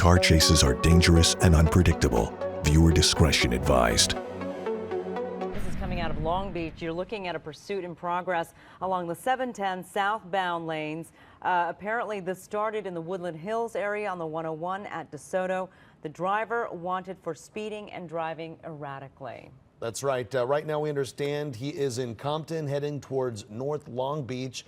Car chases are dangerous and unpredictable. Viewer discretion advised. This is coming out of Long Beach. You're looking at a pursuit in progress along the 710 southbound lanes. Apparently, this started in the Woodland Hills area on the 101 at DeSoto. The driver wanted for speeding and driving erratically. That's right. Right now, we understand he is in Compton, heading towards North Long Beach.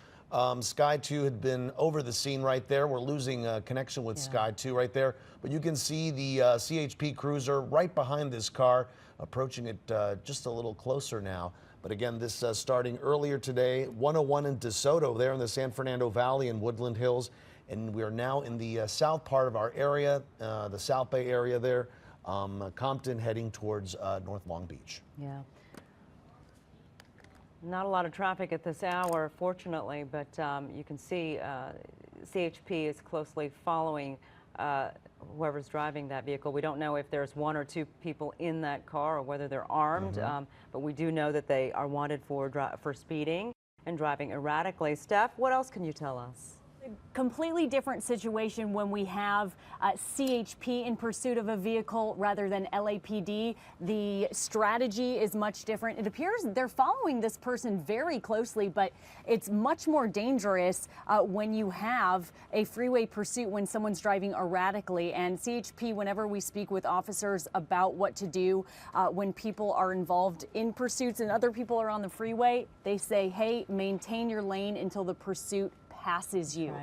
Sky 2 had been over the scene right there. We're losing connection with Sky 2 right there. But you can see the CHP cruiser right behind this car, approaching it just a little closer now. But again, this starting earlier today, 101 in DeSoto, there in the San Fernando Valley in Woodland Hills. And we are now in the south part of our area, the South Bay area there. Compton heading towards North Long Beach. Yeah. Not a lot of traffic at this hour, fortunately, but you can see CHP is closely following whoever's driving that vehicle. We don't know if there's one or two people in that car or whether they're armed, but we do know that they are wanted for speeding and driving erratically. Steph, what else can you tell us? Completely different situation when we have CHP in pursuit of a vehicle rather than LAPD. The strategy is much different. It appears they're following this person very closely, but it's much more dangerous when you have a freeway pursuit when someone's driving erratically. And CHP, whenever we speak with officers about what to do when people are involved in pursuits and other people are on the freeway, they say, hey, maintain your lane until the pursuit passes you,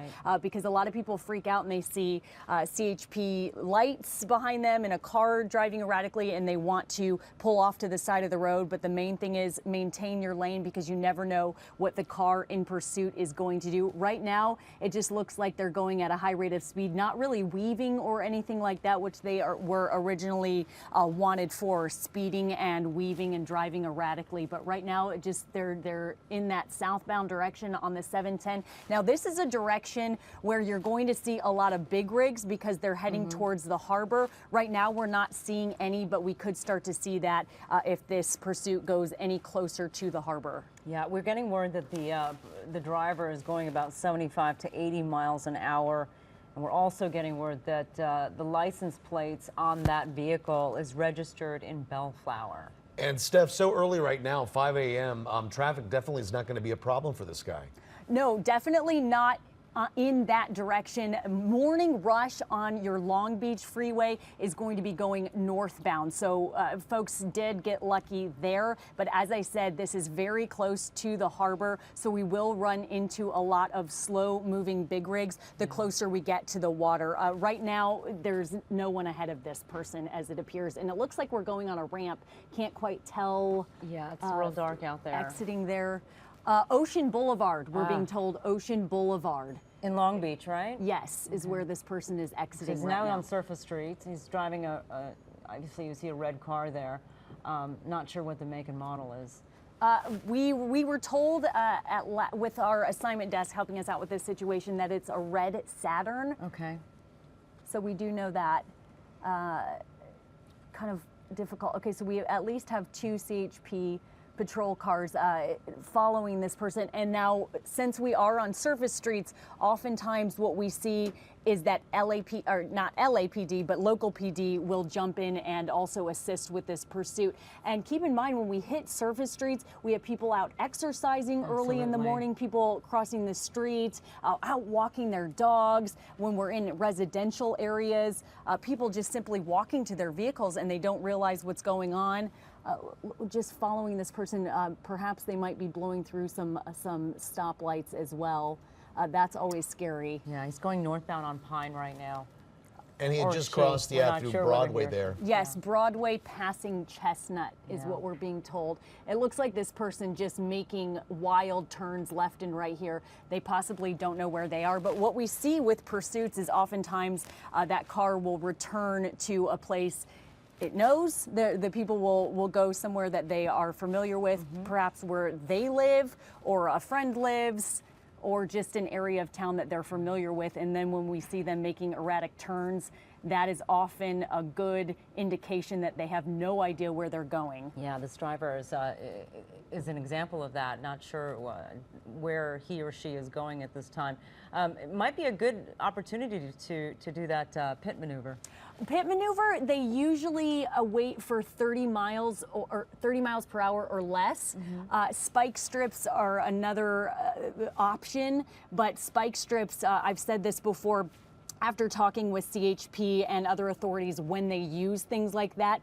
because a lot of people freak out and they see CHP lights behind them in a car driving erratically and they want to pull off to the side of the road. But the main thing is maintain your lane, because you never know what the car in pursuit is going to do. Right now, it just looks like they're going at a high rate of speed, not really weaving or anything like that, which they were originally wanted for, speeding and weaving and driving erratically. But right now, it just they're in that southbound direction on the 710. Now, this is a direction where you're going to see a lot of big rigs because they're heading towards the harbor. Right now, we're not seeing any, but we could start to see that if this pursuit goes any closer to the harbor. Yeah, we're getting word that the driver is going about 75 to 80 miles an hour. And we're also getting word that the license plates on that vehicle is registered in Bellflower. And Steph, so early right now, 5 a.m., traffic definitely is not going to be a problem for this guy. No, definitely not in that direction. Morning rush on your Long Beach freeway is going to be going northbound. So folks did get lucky there. But as I said, this is very close to the harbor. So we will run into a lot of slow moving big rigs the closer we get to the water. Right now, there's no one ahead of this person as it appears. And it looks like we're going on a ramp. Can't quite tell. Yeah, it's real dark out there. Exiting there. Ocean Boulevard, we're being told Ocean Boulevard. In Long Beach, right? Yes, is where this person is exiting. He's now on Surface Street. He's driving obviously you see a red car there. Not sure what the make and model is. We were told with our assignment desk helping us out with this situation that it's a red Saturn. Okay. So we do know that. Kind of difficult. Okay, so we at least have two CHP patrol cars following this person. And now, since we are on surface streets, oftentimes what we see is that not LAPD, but local PD will jump in and also assist with this pursuit. And keep in mind, when we hit surface streets, we have people out exercising early in the morning, people crossing the streets, out walking their dogs. When we're in residential areas, people just simply walking to their vehicles and they don't realize what's going on. Just following this person, perhaps they might be blowing through some stoplights as well. That's always scary. Yeah, he's going northbound on Pine right now. And he had just crossed through Broadway there. Yes, Broadway passing Chestnut is what we're being told. It looks like this person just making wild turns left and right here. They possibly don't know where they are. But what we see with pursuits is oftentimes that car will return to a place it knows. The people will go somewhere that they are familiar with, perhaps where they live or a friend lives. or just an area of town that they're familiar with. And then when we see them making erratic turns, that is often a good indication that they have no idea where they're going. Yeah, this driver is an example of that. Not sure where he or she is going at this time. It might be a good opportunity to do that pit maneuver. Pit maneuver, they usually wait for 30 miles or 30 miles per hour or less. Spike strips are another option, but spike strips, I've said this before, after talking with CHP and other authorities, when they use things like that,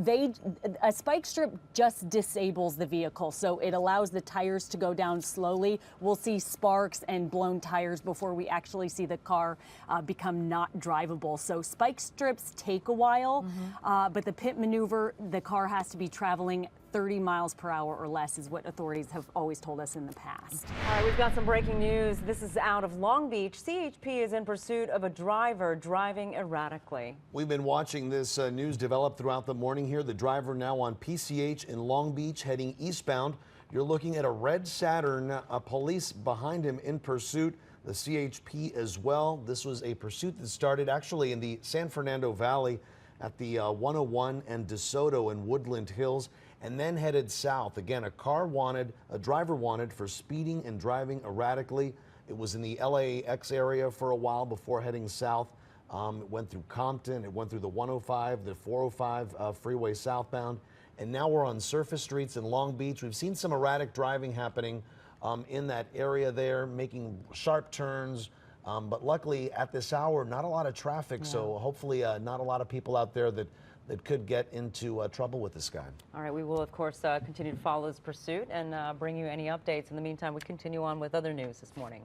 a spike strip just disables the vehicle, so it allows the tires to go down slowly. We'll see sparks and blown tires before we actually see the car become not drivable. So spike strips take a while, but the pit maneuver, the car has to be traveling 30 miles per hour or less is what authorities have always told us in the past. All right, we've got some breaking news. This is out of Long Beach. CHP is in pursuit of a driver driving erratically. We've been watching this news develop throughout the morning here. The driver now on PCH in Long Beach heading eastbound. You're looking at a red Saturn, police behind him in pursuit. The CHP as well. This was a pursuit that started actually in the San Fernando Valley at the 101 and DeSoto and Woodland Hills, and then headed south. Again, a driver wanted for speeding and driving erratically. It was in the LAX area for a while before heading south. It went through Compton, it went through the 105, the 405 freeway southbound, and now we're on surface streets in Long Beach. We've seen some erratic driving happening in that area there, making sharp turns. But luckily at this hour, not a lot of traffic, so hopefully not a lot of people out there that could get into trouble with this guy. All right, we will of course continue to follow this pursuit and bring you any updates. In the meantime, we continue on with other news this morning.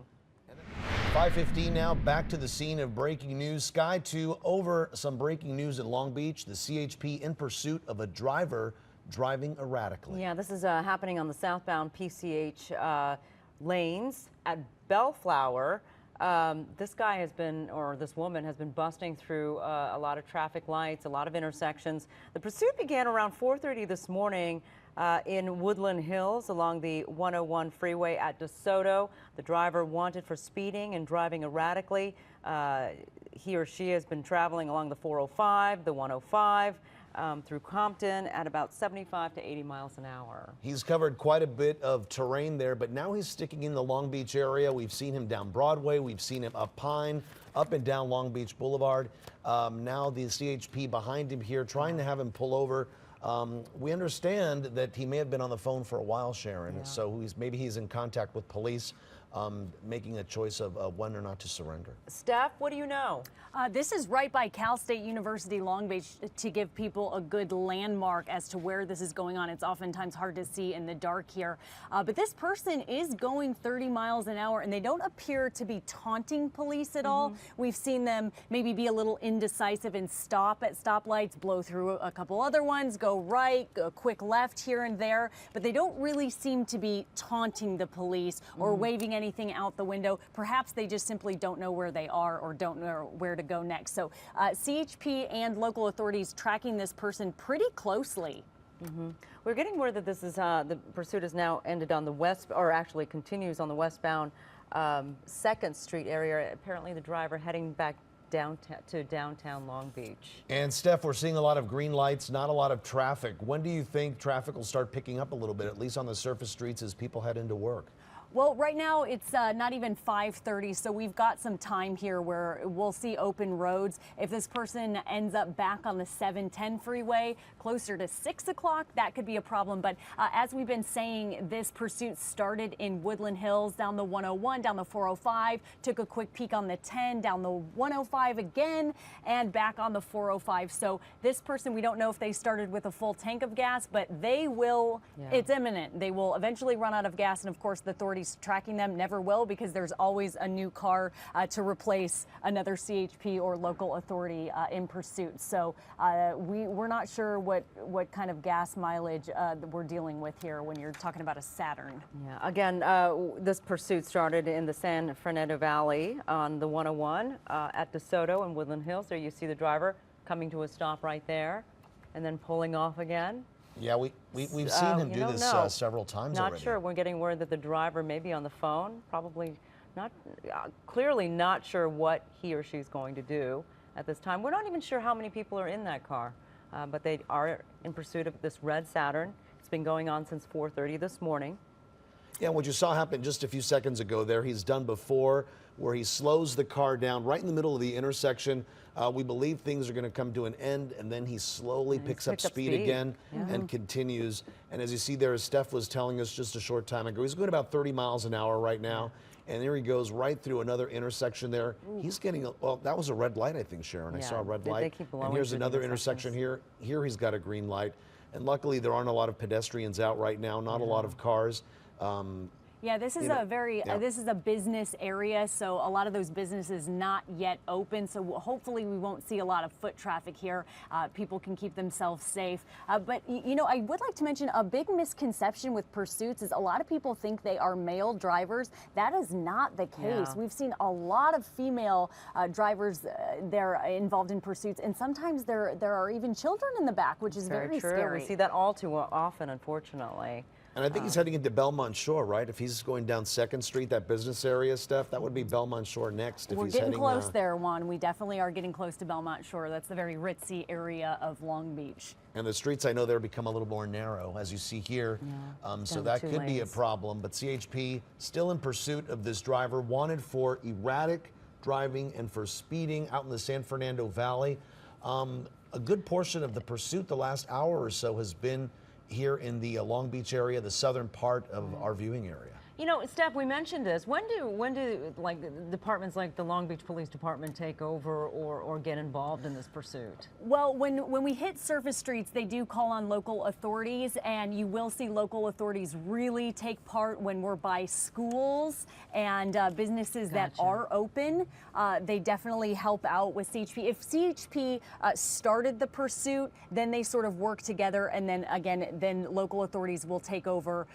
5:15 now, back to the scene of breaking news. Sky 2 over some breaking news in Long Beach. The CHP in pursuit of a driver driving erratically. Yeah, this is happening on the southbound PCH lanes at Bellflower. This guy has been, or this woman has been busting through a lot of traffic lights, a lot of intersections. The pursuit began around 4:30 this morning in Woodland Hills along the 101 freeway at DeSoto. The driver wanted for speeding and driving erratically. He or she has been traveling along the 405, the 105, through Compton at about 75 to 80 miles an hour. He's covered quite a bit of terrain there, but now he's sticking in the Long Beach area. We've seen him down Broadway. We've seen him up Pine, up and down Long Beach Boulevard. Now the CHP behind him here, trying to have him pull over. We understand that he may have been on the phone for a while, Sharon, so maybe he's in contact with police, making a choice of when or not to surrender. Steph, what do you know? This is right by Cal State University Long Beach to give people a good landmark as to where this is going on. It's oftentimes hard to see in the dark here. But this person is going 30 miles an hour and they don't appear to be taunting police at all. We've seen them maybe be a little indecisive and stop at stoplights, blow through a couple other ones, go right, a quick left here and there. But they don't really seem to be taunting the police or waving anything out the window. Perhaps they just simply don't know where they are or don't know where to go next. So CHP and local authorities tracking this person pretty closely. We're getting word that this is the pursuit has now ended on the west, or actually continues on the westbound 2nd Street area. Apparently the driver heading back downtown to downtown Long Beach. And Steph, we're seeing a lot of green lights, not a lot of traffic. When do you think traffic will start picking up a little bit, at least on the surface streets as people head into work? Well, right now it's not even 5:30, so we've got some time here where we'll see open roads. If this person ends up back on the 710 freeway closer to 6 o'clock, that could be a problem. But as we've been saying, this pursuit started in Woodland Hills, down the 101, down the 405, took a quick peek on the 10, down the 105 again, and back on the 405. So this person, we don't know if they started with a full tank of gas, but they will, it's imminent. They will eventually run out of gas, and of course the authorities tracking them never will, because there's always a new car to replace another CHP or local authority in pursuit. So we're not sure what kind of gas mileage we're dealing with here when you're talking about a Saturn. Yeah, again, this pursuit started in the San Fernando Valley on the 101 at DeSoto and Woodland Hills. There you see the driver coming to a stop right there and then pulling off again. Yeah, we've seen him do this several times already. Not sure. We're getting word that the driver may be on the phone, probably not clearly not sure what he or she's going to do at this time. We're not even sure how many people are in that car, but they are in pursuit of this red Saturn. It's been going on since 4:30 this morning. Yeah, what you saw happen just a few seconds ago there, he's done before, where he slows the car down right in the middle of the intersection. We believe things are going to come to an end, and then he slowly picks up speed again and continues. And as you see there, as Steph was telling us just a short time ago, he's going about 30 miles an hour right now. And there he goes right through another intersection there. He's getting, well, that was a red light, I think, Sharon. I saw a red light. And here's another intersection here. Here he's got a green light. And luckily, there aren't a lot of pedestrians out right now, not a lot of cars. Yeah, this is this is a business area, so a lot of those businesses not yet open. So hopefully we won't see a lot of foot traffic here. People can keep themselves safe. But you know, I would like to mention a big misconception with pursuits is a lot of people think they are male drivers. That is not the case. We've seen a lot of female drivers they're involved in pursuits, and sometimes there are even children in the back, which is very scary. We see that all too often, unfortunately. And I think he's heading into Belmont Shore, right? If he's going down 2nd Street, that business area, Steph, that would be Belmont Shore next. We're getting close there, Juan. We definitely are getting close to Belmont Shore. That's the very ritzy area of Long Beach. And the streets, I know, they're become a little more narrow, as you see here. So that could be a problem. But CHP still in pursuit of this driver, wanted for erratic driving and for speeding out in the San Fernando Valley. A good portion of the pursuit the last hour or so has been here in the Long Beach area, the southern part of our viewing area. You know, Steph, we mentioned this. When do like departments like the Long Beach Police Department take over or get involved in this pursuit? Well, when we hit surface streets, they do call on local authorities, and you will see local authorities really take part when we're by schools and businesses that are open. They definitely help out with CHP. If CHP started the pursuit, then they sort of work together, and then again, then local authorities will take over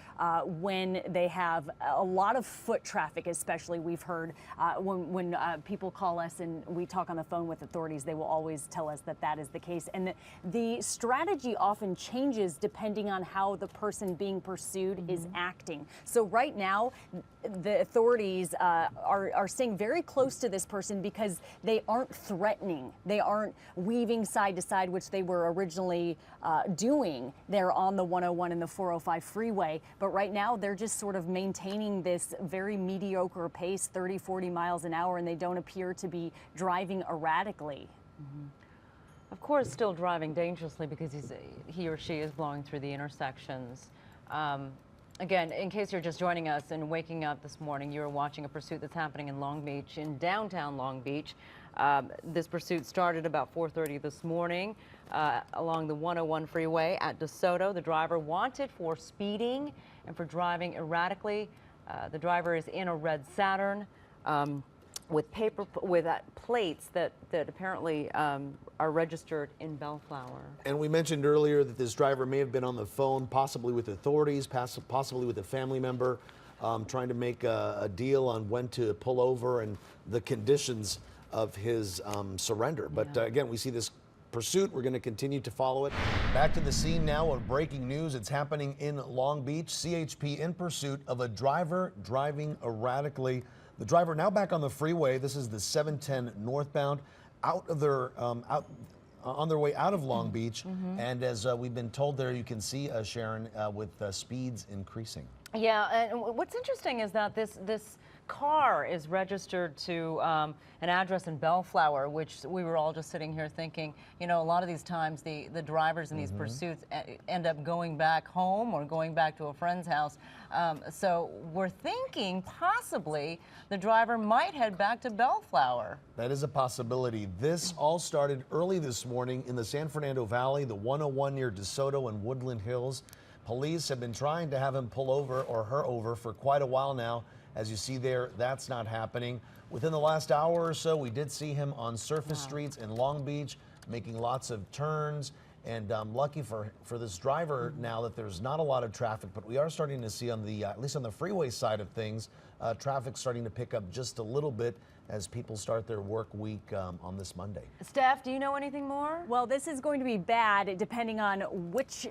when they have a lot of foot traffic, especially we've heard when people call us and we talk on the phone with authorities, they will always tell us that that is the case. And the strategy often changes depending on how the person being pursued is acting. So right now, the authorities are staying very close to this person because they aren't threatening. They aren't weaving side to side, which they were originally doing there on the 101 and the 405 freeway. But right now, they're just sort of maintaining this very mediocre pace, 30, 40 miles an hour, and they don't appear to be driving erratically. Of course, still driving dangerously because he or she is blowing through the intersections. Again, in case you're just joining us and waking up this morning, you're watching a pursuit that's happening in Long Beach, in downtown Long Beach. This pursuit started about 4:30 this morning along the 101 freeway at DeSoto. The driver wanted for speeding and for driving erratically. The driver is in a red Saturn with plates that apparently are registered in Bellflower. And we mentioned earlier that this driver may have been on the phone, possibly with authorities, possibly with a family member, trying to make a deal on when to pull over and the conditions of his surrender. But again, we see this pursuit. We're going to continue to follow it. Back to the scene now of breaking news. It's happening in Long Beach. CHP in pursuit of a driver driving erratically. The driver now back on the freeway. This is the 710 northbound, on their way out of Long Beach. And as we've been told there, you can see Sharon with speeds increasing. Yeah, and what's interesting is that this car is registered to an address in Bellflower, which we were all just sitting here thinking, you know, a lot of these times the drivers in these pursuits end up going back home or going back to a friend's house. So we're thinking possibly the driver might head back to Bellflower. That is a possibility. This all started early this morning in the San Fernando Valley, the 101 near DeSoto and Woodland Hills. Police have been trying to have him pull over or her over for quite a while now. As you see there, that's not happening. Within the last hour or so, we did see him on surface streets in Long Beach, making lots of turns. And I'm lucky for this driver now that there's not a lot of traffic, but we are starting to see on the, at least on the freeway side of things, traffic starting to pick up just a little bit as people start their work week on this Monday. Steph, do you know anything more? Well, this is going to be bad depending on which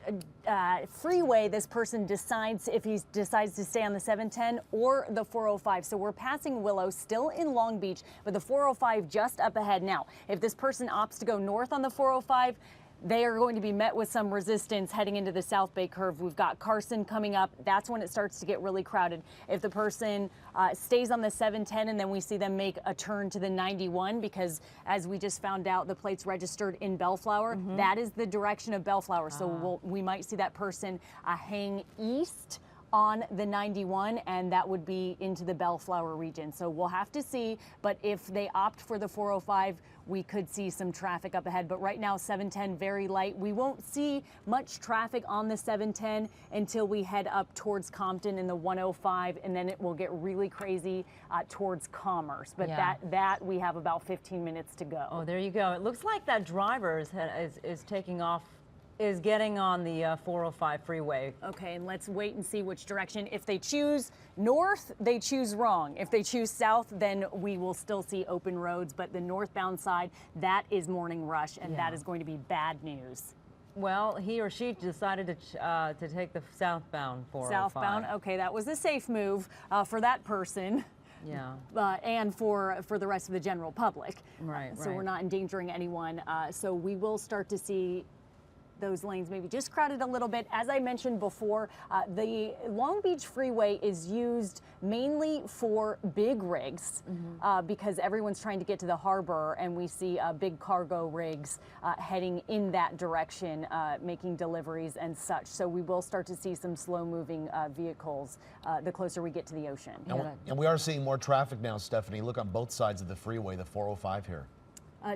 freeway this person decides, if he decides to stay on the 710 or the 405. So we're passing Willow, still in Long Beach, but the 405 just up ahead. Now, if this person opts to go north on the 405, they are going to be met with some resistance heading into the South Bay curve. We've got Carson coming up. That's when it starts to get really crowded. If the person stays on the 710 and then we see them make a turn to the 91, because as we just found out, the plate's registered in Bellflower. That is the direction of Bellflower. So we might see that person hang east on the 91, and that would be into the Bellflower region. So we'll have to see, but if they opt for the 405, we could see some traffic up ahead. But right now, 710 very light. We won't see much traffic on the 710 until we head up towards Compton in the 105, and then it will get really crazy towards Commerce. But that we have about 15 minutes to go. Oh, there you go. It looks like that driver is taking off, is getting on the 405 freeway. Okay, and let's wait and see which direction. If they choose north, they choose wrong. If they choose south, then we will still see open roads, but the northbound side, that is morning rush, and that is going to be bad news. Well, he or she decided to take the southbound 405. Southbound, okay, that was a safe move for that person. Yeah. And for the rest of the general public. Right, So we're not endangering anyone. So we will start to see those lanes maybe just crowded a little bit. As I mentioned before, the Long Beach Freeway is used mainly for big rigs because everyone's trying to get to the harbor, and we see big cargo rigs heading in that direction, making deliveries and such. So we will start to see some slow-moving vehicles the closer we get to the ocean. And we are seeing more traffic now, Stephanie. Look on both sides of the freeway, the 405 here.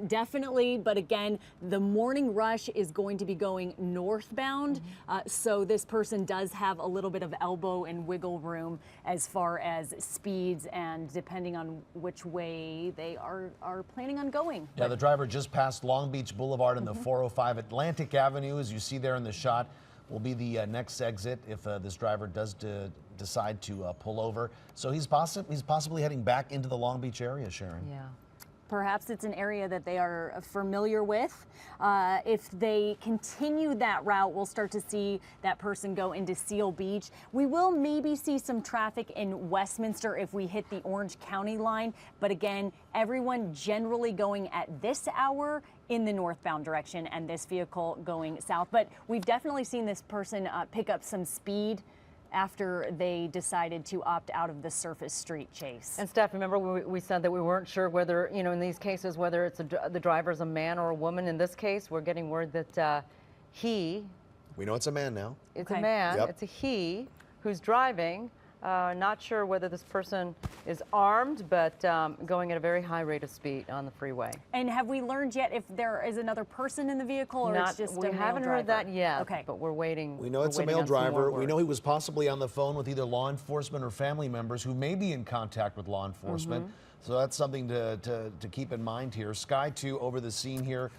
Definitely, but again, the morning rush is going to be going northbound, so this person does have a little bit of elbow and wiggle room as far as speeds and depending on which way they are planning on going. Yeah, the driver just passed Long Beach Boulevard in the 405. Atlantic Avenue, as you see there in the shot, will be the next exit if this driver does decide to pull over. So he's possibly heading back into the Long Beach area, Sharon. Yeah. Perhaps it's an area that they are familiar with. If they continue that route, we'll start to see that person go into Seal Beach. We will maybe see some traffic in Westminster if we hit the Orange County line. But again, everyone generally going at this hour in the northbound direction and this vehicle going south. But we've definitely seen this person pick up some speed after they decided to opt out of the surface street chase. And Steph, remember we said that we weren't sure whether, in these cases, whether it's the driver's a man or a woman. In this case, we're getting word that We know it's a man now. It's a man, it's a he who's driving. Not sure whether this person is armed, but going at a very high rate of speed on the freeway. And have we learned yet if there is another person in the vehicle, or it's just a male driver? We haven't heard that yet, okay, but we're waiting. We know it's a male driver. We know he was possibly on the phone with either law enforcement or family members who may be in contact with law enforcement. So that's something to keep in mind here. Sky 2 over the scene here,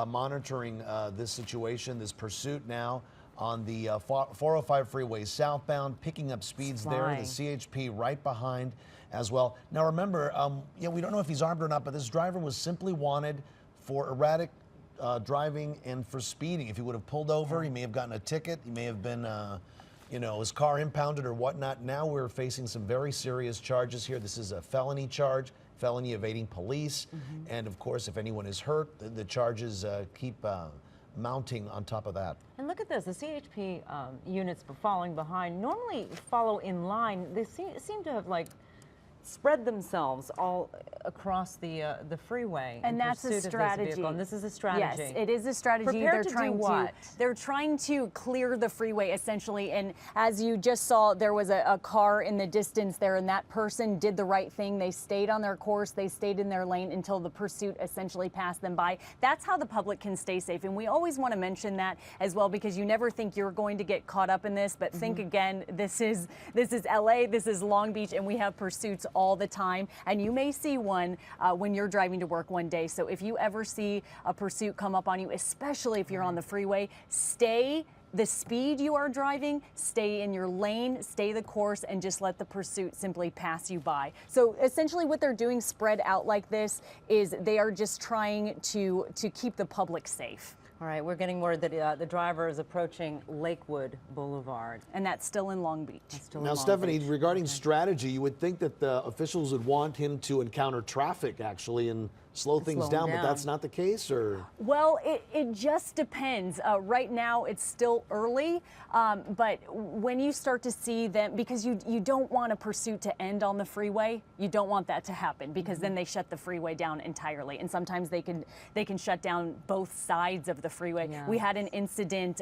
monitoring this situation, this pursuit now on the 405 freeway southbound, picking up speeds there. The CHP right behind as well. Now remember, we don't know if he's armed or not, but this driver was simply wanted for erratic driving and for speeding. If he would have pulled over, he may have gotten a ticket. He may have been, his car impounded or whatnot. Now we're facing some very serious charges here. This is a felony charge, felony evading police. And of course, if anyone is hurt, the charges keep mounting on top of that. And look at this, the CHP units following behind normally follow in line. They seem to have spread themselves all across the freeway. And that's a strategy. And this is a strategy. Yes, it is a strategy. Prepared to do what? They're trying to clear the freeway essentially. And as you just saw, there was a car in the distance there, and that person did the right thing. They stayed on their course. They stayed in their lane until the pursuit essentially passed them by. That's how the public can stay safe. And we always want to mention that as well, because you never think you're going to get caught up in this. But think again, this is LA, this is Long Beach, and we have pursuits all the time, and you may see one when you're driving to work one day. So if you ever see a pursuit come up on you, especially if you're on the freeway, stay the speed you are driving, stay in your lane, stay the course, and just let the pursuit simply pass you by. So essentially what they're doing spread out like this is they are just trying to keep the public safe. All right, we're getting word that the driver is approaching Lakewood Boulevard. And that's still in Long Beach. Now, Stephanie, regarding strategy, you would think that the officials would want him to encounter traffic, actually, and slow things down, but that's not the case, or? Well, it just depends. Right now, it's still early, but when you start to see them, because you don't want a pursuit to end on the freeway, you don't want that to happen, because then they shut the freeway down entirely, and sometimes they can shut down both sides of the freeway. Yeah. We had an incident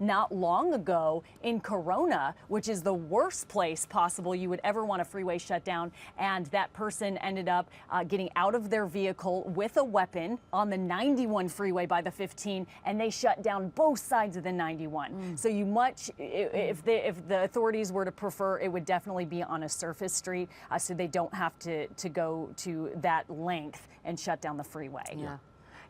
not long ago in Corona, which is the worst place possible you would ever want a freeway shut down, and that person ended up getting out of their vehicle with a weapon on the 91 freeway by the 15, and they shut down both sides of the 91. So if the authorities were to prefer, it would definitely be on a surface street, so they don't have to go to that length and shut down the freeway. Yeah.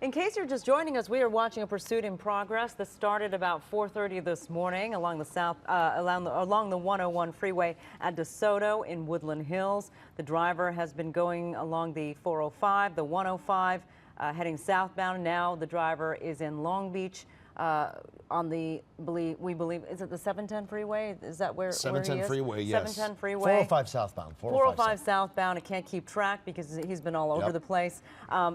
In case you're just joining us, we are watching a pursuit in progress that started about 4:30 this morning along the along the 101 freeway at DeSoto in Woodland Hills. The driver has been going along the 405, the 105, heading southbound. Now the driver is in Long Beach on the, we believe, is it the 710 freeway? Is that where 710 he is? freeway, yes. 710 freeway. 405 southbound. 405 southbound. It can't keep track because he's been all over the place.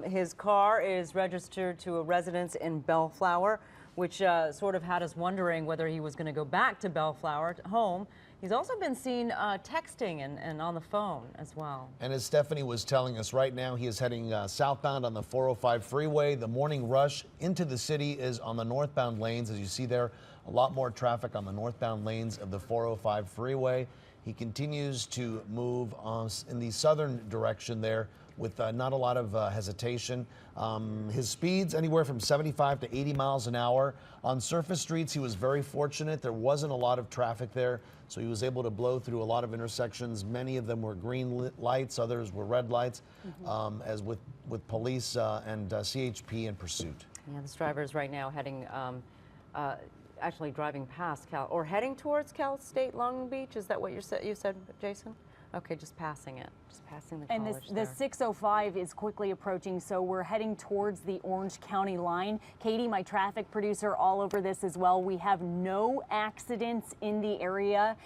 His car is registered to a residence in Bellflower, which sort of had us wondering whether he was going to go back to Bellflower home. He's also been seen texting and on the phone as well. And as Stephanie was telling us, right now he is heading southbound on the 405 freeway. The morning rush into the city is on the northbound lanes. As you see there, a lot more traffic on the northbound lanes of the 405 freeway. He continues to move in the southern direction there with not a lot of hesitation. His speeds anywhere from 75 to 80 miles an hour. On surface streets, he was very fortunate. There wasn't a lot of traffic there, so he was able to blow through a lot of intersections. Many of them were green lights, others were red lights, as with police and CHP in pursuit. Yeah, this driver is right now heading, actually driving past heading towards Cal State Long Beach. Is that what you said, Jason? Okay, just passing it, just passing the college. And the 605 is quickly approaching, so we're heading towards the Orange County line. Katie, my traffic producer, all over this as well. We have no accidents in the area.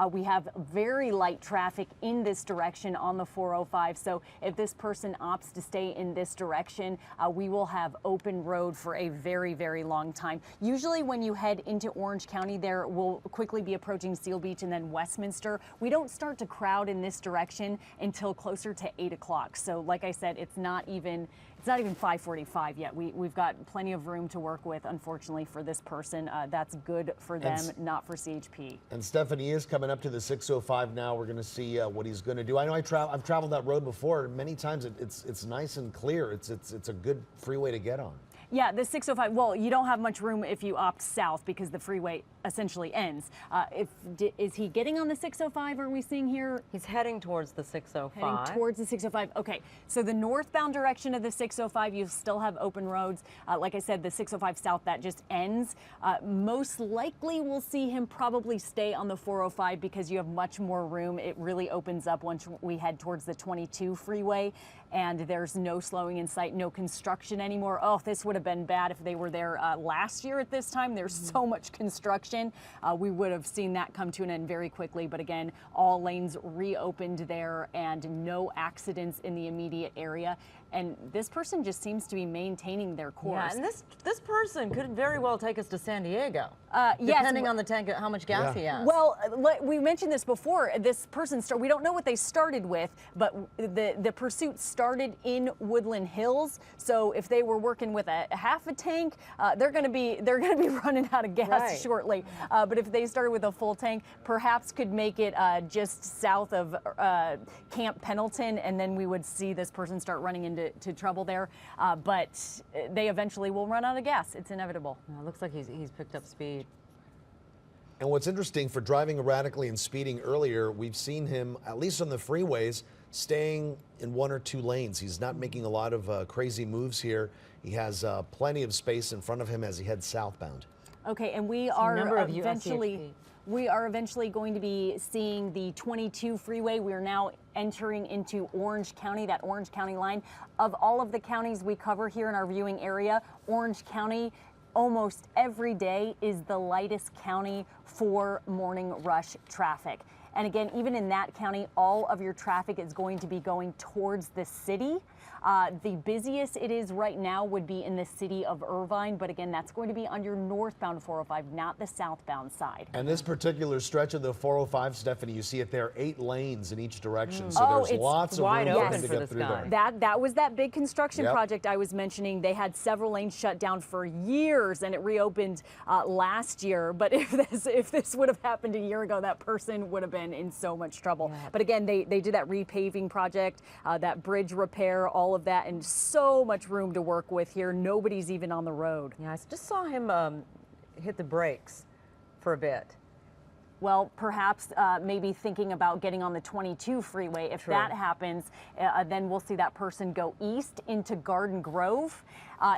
We have very light traffic in this direction on the 405. So if this person opts to stay in this direction, we will have open road for a very, very long time. Usually when you head into Orange County, there will quickly be approaching Seal Beach and then Westminster. We don't start to crowd in this direction until closer to 8 o'clock. So like I said, it's not even 5:45 yet. We've got plenty of room to work with, unfortunately, for this person. That's good for them, not for CHP. And Stephanie is coming up to the 605 now. We're going to see what he's going to do. I know I've traveled that road before. Many times it's nice and clear. It's a good freeway to get on. Yeah, the 605, well, you don't have much room if you opt south because the freeway essentially ends. Is he getting on the 605, are we seeing here? He's heading towards the 605. Heading towards the 605. Okay, so the northbound direction of the 605, you still have open roads. Like I said, the 605 south, that just ends. Most likely we'll see him probably stay on the 405 because you have much more room. It really opens up once we head towards the 22 freeway. And there's no slowing in sight, no construction anymore. Oh, this would have been bad if they were there last year at this time. There's so much construction. We would have seen that come to an end very quickly. But again, all lanes reopened there and no accidents in the immediate area. And this person just seems to be maintaining their course. Yeah, and this person could very well take us to San Diego, yes, depending on the tank, how much gas he has. Well, we mentioned this before. This person, we don't know what they started with, but the pursuit started in Woodland Hills. So if they were working with a half a tank, they're going to be running out of gas shortly. But if they started with a full tank, perhaps could make it just south of Camp Pendleton, and then we would see this person start running into trouble there. But they eventually will run out of gas. It's inevitable. It looks like he's picked up speed. And what's interesting, for driving erratically and speeding earlier, we've seen him, at least on the freeways, staying in one or two lanes. He's not making a lot of crazy moves here. He has plenty of space in front of him as he heads southbound. Okay, and we a are number of eventually CHP. we are eventually going to be seeing the 22 freeway. We are now entering into Orange County, that Orange County line. Of all of the counties we cover here in our viewing area, Orange County almost every day is the lightest county for morning rush traffic. And again, even in that county, all of your traffic is going to be going towards the city. The busiest it is right now would be in the city of Irvine, but again, that's going to be on your northbound 405, not the southbound side. And this particular stretch of the 405, Stephanie, you see it there, 8 lanes in each direction. So Oh, there's it's lots of wide room for open them to for get this through guy. there. That was that big construction Yep. project I was mentioning. They had several lanes shut down for years, and it reopened last year. But if this would have happened a year ago, that person would have been in so much trouble. Yeah. But again, they did that repaving project, that bridge repair, all of that, and so much room to work with here. Nobody's even on the road. Yeah, I just saw him hit the brakes for a bit. Well, perhaps maybe thinking about getting on the 22 freeway. If True. that happens, then we'll see that person go east into Garden Grove.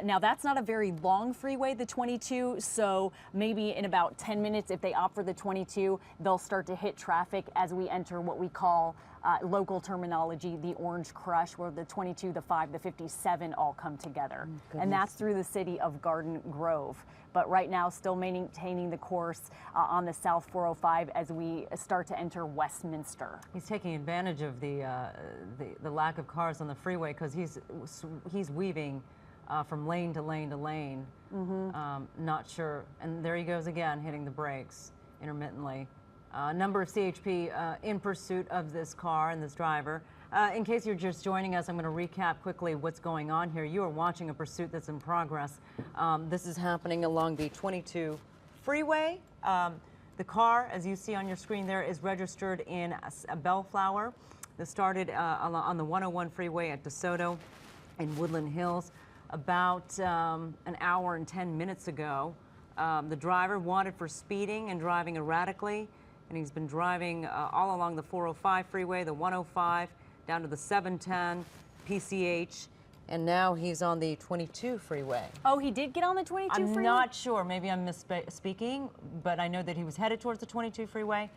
Now, that's not a very long freeway, the 22, so maybe in about 10 minutes, if they opt for the 22, they'll start to hit traffic as we enter what we call local terminology, the Orange Crush, where the 22, the 5, the 57 all come together. And that's through the city of Garden Grove. But right now, still maintaining the course on the South 405 as we start to enter Westminster. He's taking advantage of the lack of cars on the freeway because he's weaving from lane to lane to lane. Not sure, and there he goes again, hitting the brakes intermittently. A number of CHP in pursuit of this car and this driver. In case you're just joining us, I'm going to recap quickly what's going on here. You are watching a pursuit that's in progress. This is happening along the 22 freeway. The car, as you see on your screen there, is registered in Bellflower. This started on the 101 freeway at DeSoto in Woodland Hills about an hour and 10 minutes ago. The driver wanted for speeding and driving erratically, and he's been driving all along the 405 freeway, the 105, down to the 710, PCH, and now he's on the 22 freeway. Oh, he did get on the 22 freeway? I'm not sure. Maybe I'm misspeaking, but I know that he was headed towards the 22 freeway.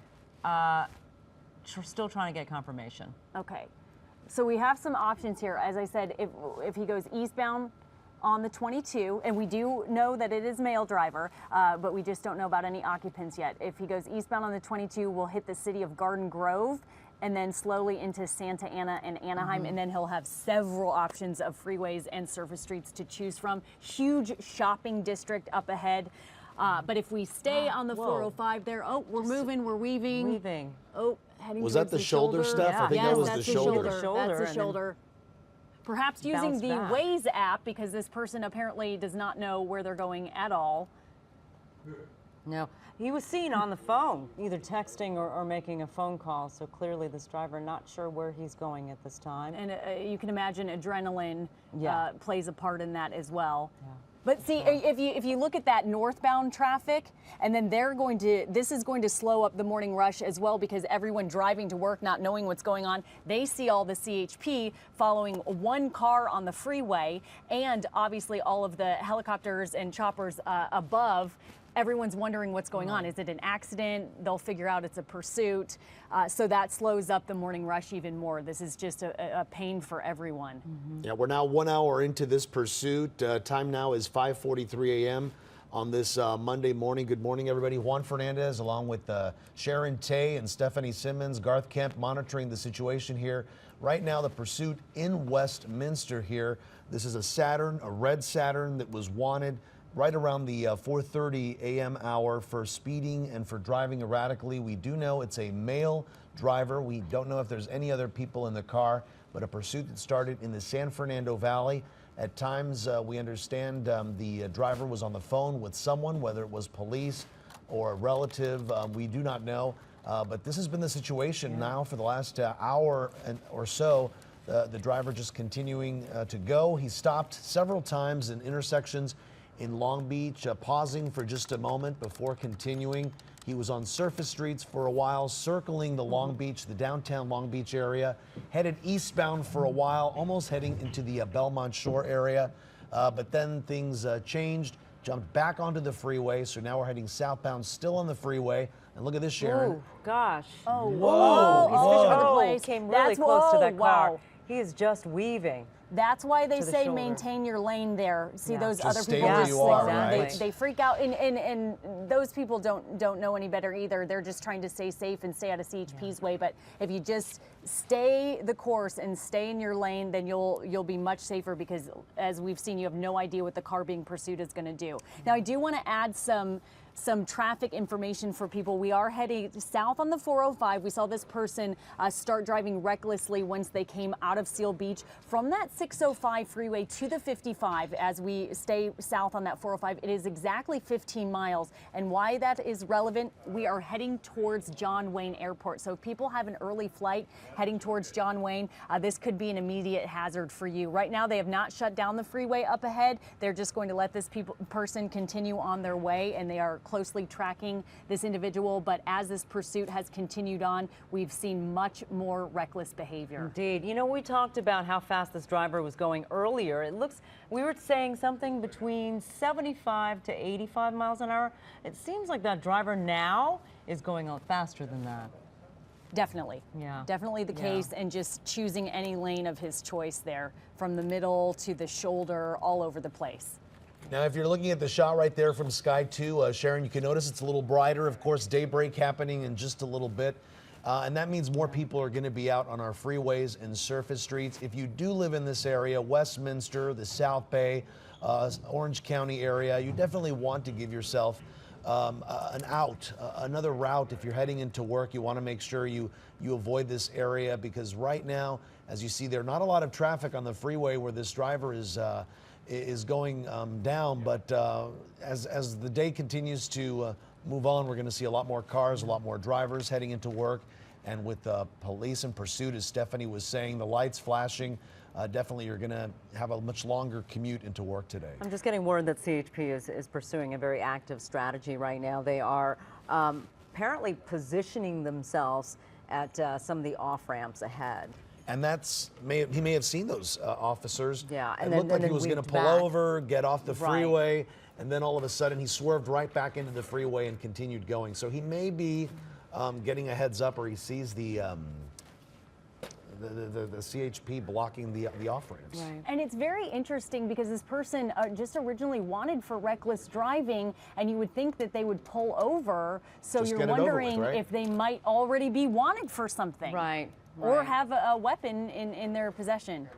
Still trying to get confirmation. Okay. So we have some options here. As I said, if he goes eastbound on the 22, and we do know that it is male driver, but we just don't know about any occupants yet. If he goes eastbound on the 22, we'll hit the city of Garden Grove and then slowly into Santa Ana and Anaheim, and then he'll have several options of freeways and surface streets to choose from. Huge shopping district up ahead. But if we stay on the 405 there, oh, we're moving, we're weaving. Weaving. Oh, heading Was towards that the shoulder, Steph? Yeah. I think Yes, that was that's the shoulder. That's Shoulder, the and then shoulder. Perhaps using bounce the back. Waze app, because this person apparently does not know where they're going at all. No, he was seen on the phone, either texting or making a phone call. So clearly, this driver not sure where he's going at this time. And you can imagine adrenaline Yeah. plays a part in that as well. Yeah. But see, if you look at that northbound traffic, and then this is going to slow up the morning rush as well, because everyone driving to work, not knowing what's going on, they see all the CHP following one car on the freeway, and obviously all of the helicopters and choppers above. Everyone's wondering what's going on. Is it an accident? They'll figure out it's a pursuit. So that slows up the morning rush even more. This is just a pain for everyone. Yeah, we're now 1 hour into this pursuit. Time now is 5:43 a.m. on this Monday morning. Good morning, everybody. Juan Fernandez, along with Sharon Tay and Stephanie Simmons, Garth Kemp, monitoring the situation here. Right now, the pursuit in Westminster here. This is a Saturn, a red Saturn that was wanted right around the 4:30 a.m. hour for speeding and for driving erratically. We do know it's a male driver. We don't know if there's any other people in the car, but a pursuit that started in the San Fernando Valley. At times, we understand the driver was on the phone with someone, whether it was police or a relative. We do not know, but this has been the situation now for the last hour or so. The driver just continuing to go. He stopped several times in intersections in Long Beach, pausing for just a moment before continuing. He was on surface streets for a while, circling the Long Beach, the downtown Long Beach area, headed eastbound for a while, almost heading into the Belmont Shore area. But then things changed jumped back onto the freeway. So now we're heading southbound, still on the freeway. And look at this, Sharon. Oh, gosh. Oh, Whoa, he's whoa. all over the Oh, place. came really close to that car. Wow. He is just weaving. That's why they To the say shoulder. maintain your lane there. See Yeah. those Just other stay people where just you are, exactly. right? they freak out, and those people don't know any better either. They're just trying to stay safe and stay out of CHP's way. But if you just stay the course and stay in your lane, then you'll be much safer, because as we've seen, you have no idea what the car being pursued is going to do. Now, I do want to add some traffic information for people. We are heading south on the 405. We saw this person start driving recklessly once they came out of Seal Beach. From that 605 freeway to the 55, as we stay south on that 405, it is exactly 15 miles. And why that is relevant, we are heading towards John Wayne Airport. So if people have an early flight heading towards John Wayne, this could be an immediate hazard for you. Right now, they have not shut down the freeway up ahead. They're just going to let this person continue on their way, and they are closely tracking this individual. But as this pursuit has continued on, we've seen much more reckless behavior. Indeed. You know, we talked about how fast this driver was going earlier. It looks, we were saying something between 75 to 85 miles an hour. It seems like that driver now is going on faster than that. Definitely. Yeah. Definitely the case, and just choosing any lane of his choice there, from the middle to the shoulder, all over the place. Now, if you're looking at the shot right there from Sky 2, Sharon, you can notice it's a little brighter. Of course, daybreak happening in just a little bit. And that means more people are going to be out on our freeways and surface streets. If you do live in this area, Westminster, the South Bay, Orange County area, you definitely want to give yourself another route. If you're heading into work, you want to make sure you avoid this area, because right now, as you see, there's not a lot of traffic on the freeway where this driver is going down. But as the day continues to move on, we're going to see a lot more cars, a lot more drivers heading into work. And with police in pursuit, as Stephanie was saying, the lights flashing, definitely you're going to have a much longer commute into work today. I'm just getting word that CHP is pursuing a very active strategy right now. They are apparently positioning themselves at some of the off-ramps ahead. And he may have seen those officers. Yeah, and it looked like he was going to pull over, get off the freeway, and then all of a sudden he swerved right back into the freeway and continued going. So he may be getting a heads up, or he sees the CHP blocking the off ramps. Right. And it's very interesting, because this person just originally wanted for reckless driving, and you would think that they would pull over. So Just you're get it over with, wondering right? if they might already be wanted for something. Right. Or have a weapon in their possession.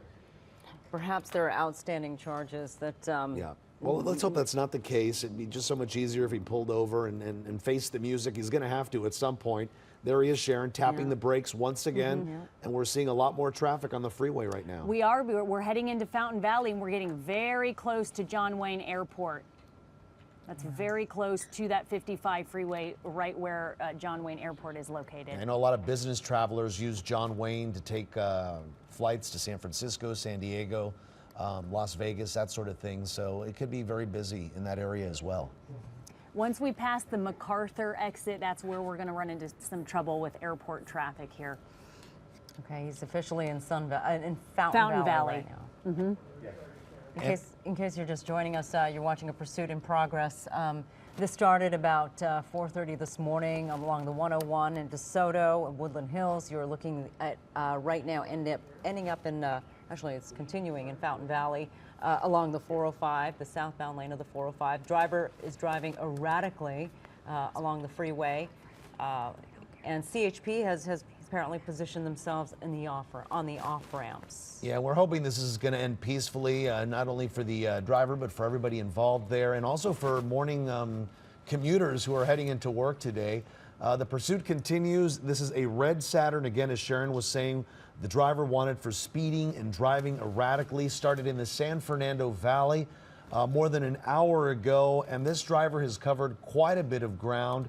Perhaps there are outstanding charges that. Yeah. Well, let's hope that's not the case. It'd be just so much easier if he pulled over and faced the music. He's going to have to at some point. There he is, Sharon, tapping the brakes once again. And we're seeing a lot more traffic on the freeway right now. We are. We're heading into Fountain Valley, and we're getting very close to John Wayne Airport. That's very close to that 55 freeway, right where John Wayne Airport is located. I know a lot of business travelers use John Wayne to take flights to San Francisco, San Diego, Las Vegas, that sort of thing. So it could be very busy in that area as well. Once we pass the MacArthur exit, that's where we're going to run into some trouble with airport traffic here. Okay, he's officially in Fountain Valley right now. Mm-hmm. In case you're just joining us, you're watching a pursuit in progress. This started about 4:30 this morning along the 101 in DeSoto and Woodland Hills. You're looking at right now ending up in, actually it's continuing in Fountain Valley along the 405, the southbound lane of the 405. Driver is driving erratically along the freeway, and CHP has apparently positioned themselves in the on the off ramps. Yeah, we're hoping this is going to end peacefully, not only for the driver, but for everybody involved there, and also for morning commuters who are heading into work today. The pursuit continues. This is a red Saturn. Again, as Sharon was saying, the driver wanted for speeding and driving erratically. Started in the San Fernando Valley more than an hour ago, and this driver has covered quite a bit of ground.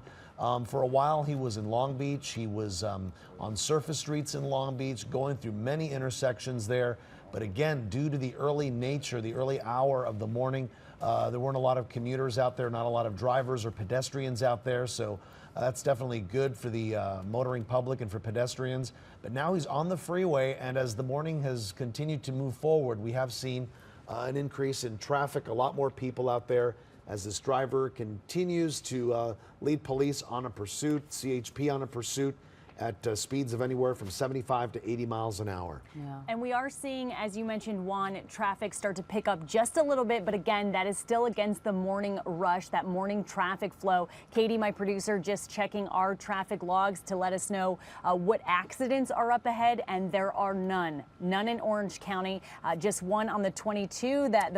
For a while, he was in Long Beach. He was on surface streets in Long Beach, going through many intersections there. But again, due to the early nature, the early hour of the morning, there weren't a lot of commuters out there, not a lot of drivers or pedestrians out there. So that's definitely good for the motoring public and for pedestrians. But now he's on the freeway, and as the morning has continued to move forward, we have seen an increase in traffic, a lot more people out there. as this driver continues to lead police on a pursuit, CHP on a pursuit at speeds of anywhere from 75 to 80 miles an hour. Yeah. And we are seeing, as you mentioned, Juan, traffic start to pick up just a little bit, but again, that is still against the morning rush, that morning traffic flow. Katie, my producer, just checking our traffic logs to let us know what accidents are up ahead, and there are none in Orange County. Just one on the 22 that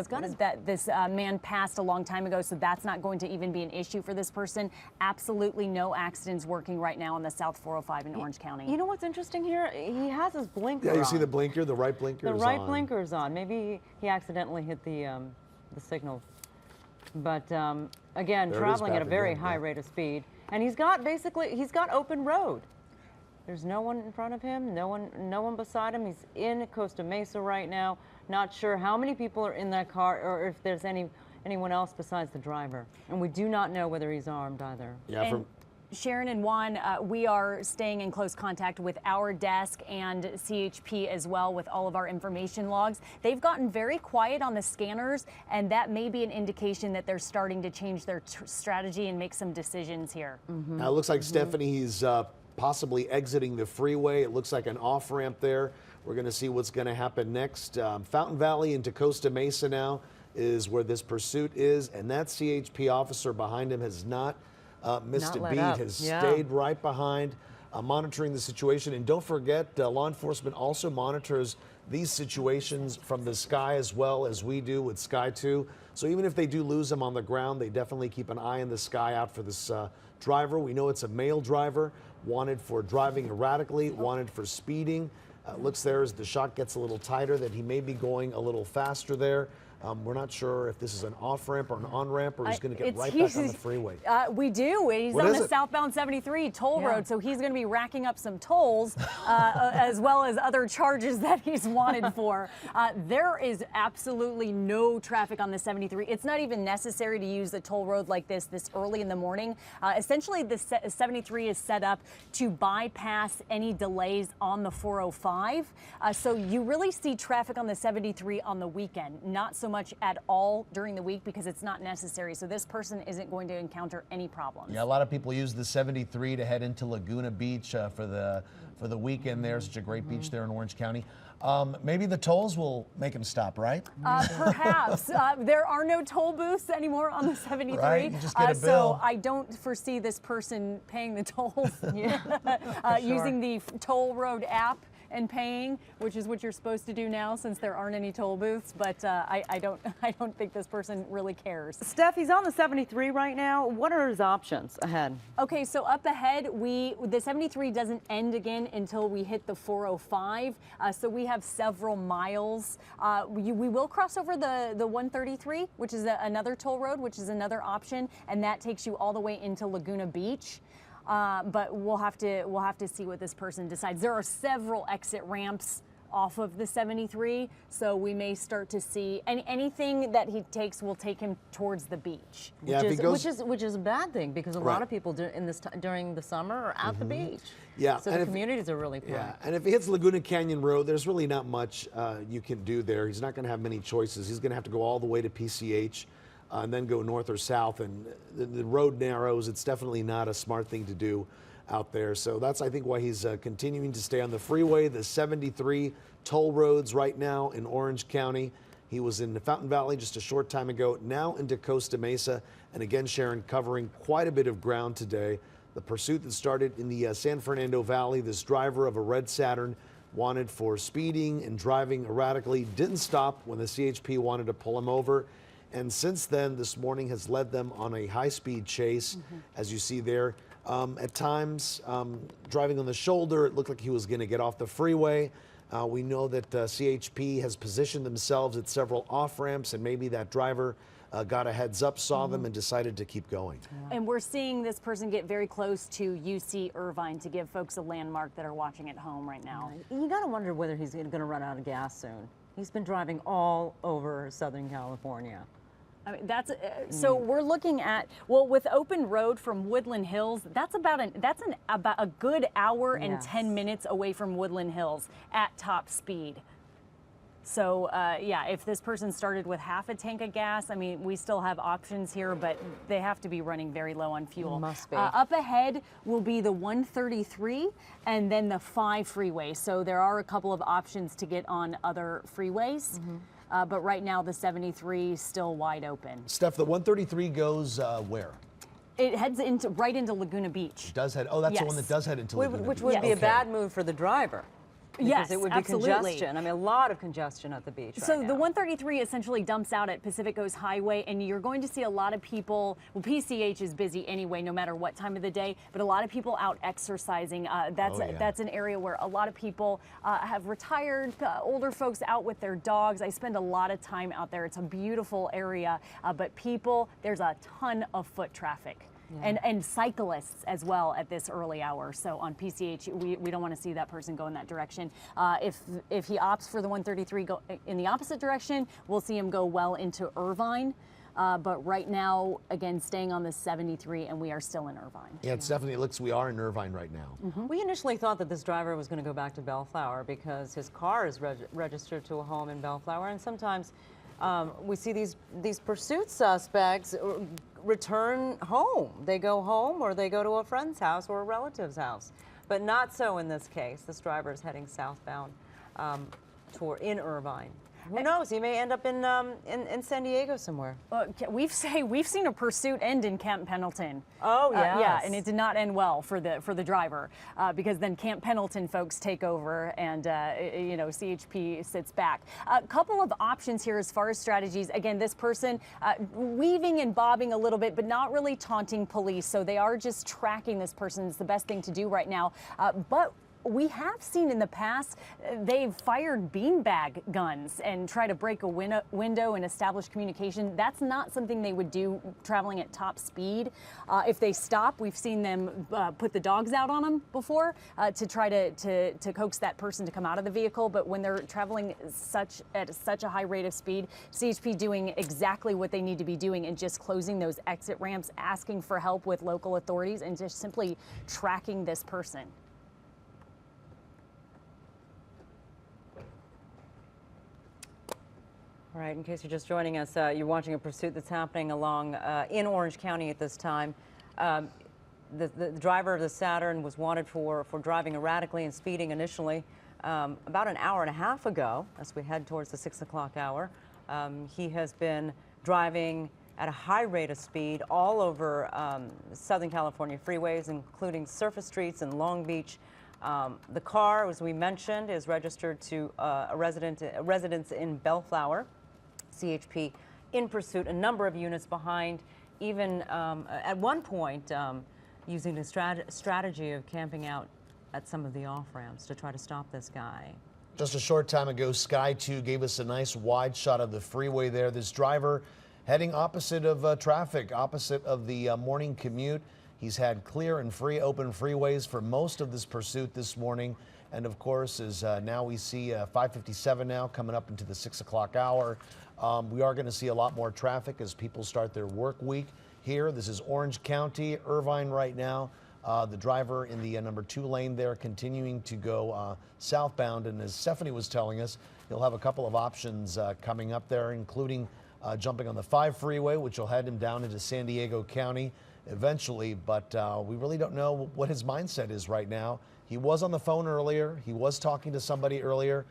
this man passed a long time ago, so that's not going to even be an issue for this person. Absolutely no accidents working right now on the South 405 in Orange County. You know what's interesting here? He has his blinker on. Yeah, you see the blinker, the right blinker is on. The right blinker's on. Maybe he accidentally hit the signal. But again, There it is traveling at back a very again, high yeah. rate of speed. And he's got open road. There's no one in front of him, no one beside him. He's in Costa Mesa right now. Not sure how many people are in that car or if there's anyone else besides the driver. And we do not know whether he's armed either. Yeah, Sharon and Juan, we are staying in close contact with our desk and CHP as well with all of our information logs. They've gotten very quiet on the scanners, and that may be an indication that they're starting to change their strategy and make some decisions here. Now it looks like Stephanie, he's possibly exiting the freeway. It looks like an off-ramp there. We're going to see what's going to happen next. Fountain Valley into Costa Mesa now is where this pursuit is, and that CHP officer behind him has not missed a beat, has stayed right behind, monitoring the situation. And don't forget, law enforcement also monitors these situations from the sky as well as we do with Sky 2. So even if they do lose him on the ground, they definitely keep an eye in the sky out for this driver. We know it's a male driver, wanted for driving erratically, wanted for speeding. Looks there as the shot gets a little tighter that he may be going a little faster there. We're not sure if this is an off-ramp or an on-ramp, or he's going to get right back on the freeway. We do. He's on the southbound 73 toll road, so he's going to be racking up some tolls as well as other charges that he's wanted for. There is absolutely no traffic on the 73. It's not even necessary to use the toll road like this early in the morning. Essentially, the 73 is set up to bypass any delays on the 405. So you really see traffic on the 73 on the weekend, not so much at all during the week because it's not necessary. So this person isn't going to encounter any problems. Yeah, a lot of people use the 73 to head into Laguna Beach for the weekend there. Such a great beach there in Orange County. Maybe the tolls will make him stop, right? Perhaps. There are no toll booths anymore on the 73. Right, you just get a bill. So I don't foresee this person paying the tolls using the toll road app and paying, which is what you're supposed to do now since there aren't any toll booths. But I don't think this person really cares. Steph, he's on the 73 right now. What are his options ahead? Okay, so up ahead, the 73 doesn't end again until we hit the 405. So we have several miles. We will cross over the 133, which is another toll road, which is another option, and that takes you all the way into Laguna Beach. But we'll have to see what this person decides. There are several exit ramps off of the 73, so we may start to see anything that he takes will take him towards the beach. Yeah, which is a bad thing because a lot of people during the summer are at the beach. Yeah, so the communities are really packed. Yeah, and if he hits Laguna Canyon Road, there's really not much you can do there. He's not going to have many choices. He's going to have to go all the way to PCH. And then go north or south, and the road narrows. It's definitely not a smart thing to do out there. So that's, I think, why he's continuing to stay on the freeway. The 73 toll roads right now in Orange County. He was in the Fountain Valley just a short time ago, now into Costa Mesa. And again, Sharon, covering quite a bit of ground today. The pursuit that started in the San Fernando Valley, this driver of a red Saturn wanted for speeding and driving erratically, didn't stop when the CHP wanted to pull him over. And since then, this morning has led them on a high-speed chase, as you see there. At times, driving on the shoulder, it looked like he was going to get off the freeway. We know that CHP has positioned themselves at several off-ramps, and maybe that driver got a heads up, saw them, and decided to keep going. And we're seeing this person get very close to UC Irvine to give folks a landmark that are watching at home right now. You got to wonder whether he's going to run out of gas soon. He's been driving all over Southern California. I mean, so we're looking at, well, with open road from Woodland Hills, that's about a good hour and 10 minutes away from Woodland Hills at top speed. So yeah, if this person started with half a tank of gas, I mean, we still have options here, but they have to be running very low on fuel. Must be. Up ahead will be the 133 and then the 5 freeway. So there are a couple of options to get on other freeways. But right now the 73 is still wide open. Steph, the 133 goes where? It heads right into Laguna Beach. Does head? Oh, that's the one Yes. that does head into Laguna Which Beach. would be a Okay. bad move for the driver. Because Yes, it would be absolutely. congestion. I mean, a lot of congestion at the beach So right the now. 133 essentially dumps out at Pacific Coast Highway, and you're going to see a lot of people. Well, PCH is busy anyway, no matter what time of the day. But a lot of people out exercising. That's an area where a lot of people have retired, older folks out with their dogs. I spend a lot of time out there. It's a beautiful area, but people, there's a ton of foot traffic. And cyclists as well at this early hour. So on PCH, we don't want to see that person go in that direction. If he opts for the 133 go in the opposite direction, we'll see him go well into Irvine. But right now, again, staying on the 73, and we are still in Irvine. Yeah, it's definitely, it looks we are in Irvine right now. We initially thought that this driver was going to go back to Bellflower because his car is registered to a home in Bellflower, and sometimes we see these pursuit suspects return home. They go home or they go to a friend's house or a relative's house. But not so in this case. This driver is heading southbound in Irvine. Who knows? He may end up in San Diego somewhere. We've seen a pursuit end in Camp Pendleton. Oh yes. Yeah, and it did not end well for the driver because then Camp Pendleton folks take over and CHP sits back. A couple of options here as far as strategies. Again, this person weaving and bobbing a little bit, but not really taunting police. So they are just tracking this person. It's the best thing to do right now. But we have seen in the past, they've fired beanbag guns and try to break a window and establish communication. That's not something they would do traveling at top speed. If they stop, we've seen them put the dogs out on them before to try to coax that person to come out of the vehicle. But when they're traveling at such a high rate of speed, CHP doing exactly what they need to be doing and just closing those exit ramps, asking for help with local authorities, and just simply tracking this person. All right, in case you're just joining us, you're watching a pursuit that's happening along in Orange County at this time. The driver of the Saturn was wanted for driving erratically and speeding initially about an hour and a half ago as we head towards the 6 o'clock hour. He has been driving at a high rate of speed all over Southern California freeways, including surface streets in Long Beach. The car, as we mentioned, is registered to a residence in Bellflower. CHP in pursuit, a number of units behind, even at one point using the strategy of camping out at some of the off-ramps to try to stop this guy. Just a short time ago, Sky 2 gave us a nice wide shot of the freeway there. This driver heading opposite of traffic, opposite of the morning commute. He's had clear and free open freeways for most of this pursuit this morning. And of course, as now we see 5:57 now coming up into the 6 o'clock hour. We are going to see a lot more traffic as people start their work week here. This is Orange County, Irvine right now. The driver in the number 2 lane there continuing to go southbound. And as Stephanie was telling us, he'll have a couple of options coming up there, including jumping on the 5 freeway, which will head him down into San Diego County eventually. But we really don't know what his mindset is right now. He was on the phone earlier. He was talking to somebody earlier.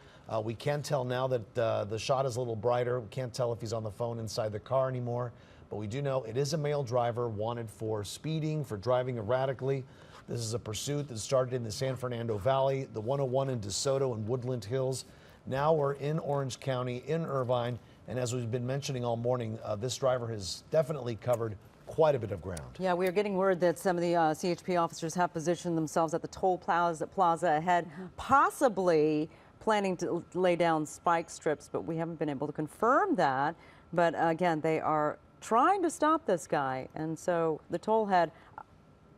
We can tell now that the shot is a little brighter. We can't tell if he's on the phone inside the car anymore. But we do know it is a male driver wanted for speeding, for driving erratically. This is a pursuit that started in the San Fernando Valley, the 101 in DeSoto and Woodland Hills. Now we're in Orange County, in Irvine. And as we've been mentioning all morning, this driver has definitely covered quite a bit of ground. Yeah, we are getting word that some of the CHP officers have positioned themselves at the toll plaza ahead, possibly planning to lay down spike strips, but we haven't been able to confirm that. But again, they are trying to stop this guy, and so the toll head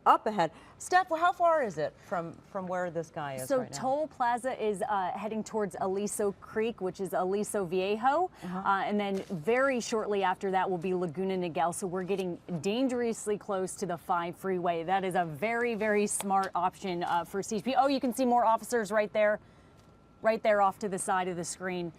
up ahead. Steph, how far is it from where this guy is so right now? Toll Plaza is heading towards Aliso Creek, which is Aliso Viejo. And then very shortly after that will be Laguna Niguel. So we're getting dangerously close to the 5 freeway. That is a very, very smart option for CHP. Oh, you can see more officers right there off to the side of the screen.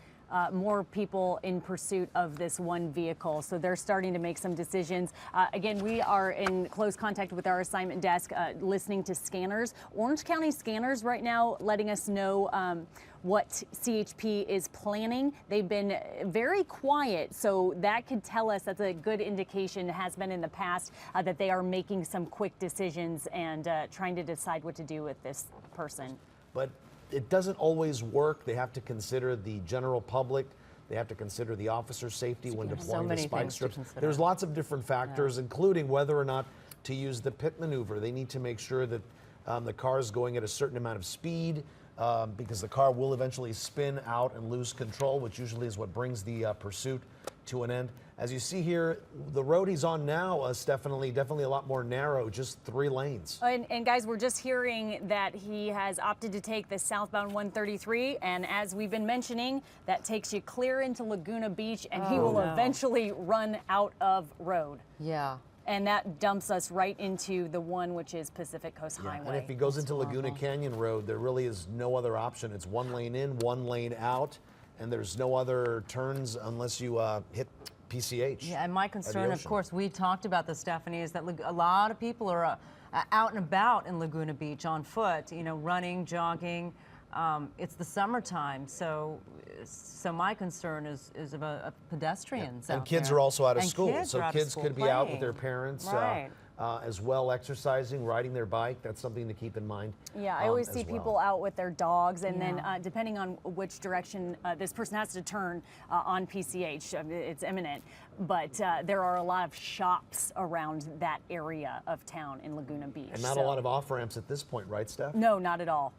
more people in pursuit of this one vehicle. So they're starting to make some decisions. Again, we are in close contact with our assignment desk, listening to scanners. Orange County scanners right now letting us know what CHP is planning. They've been very quiet, so that could tell us, that's a good indication, has been in the past, that they are making some quick decisions and trying to decide what to do with this person. But it doesn't always work. They have to consider the general public. They have to consider the officer's safety when deploying the spike strips. There's lots of different factors, including whether or not to use the pit maneuver. They need to make sure that the car is going at a certain amount of speed, because the car will eventually spin out and lose control, which usually is what brings the pursuit to an end. As you see here, the road he's on now is definitely a lot more narrow, just 3 lanes. And guys, we're just hearing that he has opted to take the southbound 133, and as we've been mentioning, that takes you clear into Laguna Beach, and he will eventually run out of road. Yeah. And that dumps us right into the one which is Pacific Coast Highway. And if he goes into Laguna Canyon Road, there really is no other option. It's 1 lane in, 1 lane out, and there's no other turns unless you hit PCH. Yeah, and my concern, of course, we talked about this, Stephanie, is that a lot of people are out and about in Laguna Beach on foot, you know, running, jogging. It's the summertime, so my concern is about pedestrians. And out kids there. are also out of And school, kids so are out of kids school could be out with playing. their parents. Right. As well, exercising, riding their bike. That's something to keep in mind. Yeah, I always see as well. people out with their dogs, and then depending on which direction this person has to turn on PCH, it's imminent. But there are a lot of shops around that area of town in Laguna Beach. And not a lot of off-ramps at this point, right, Steph? No, not at all.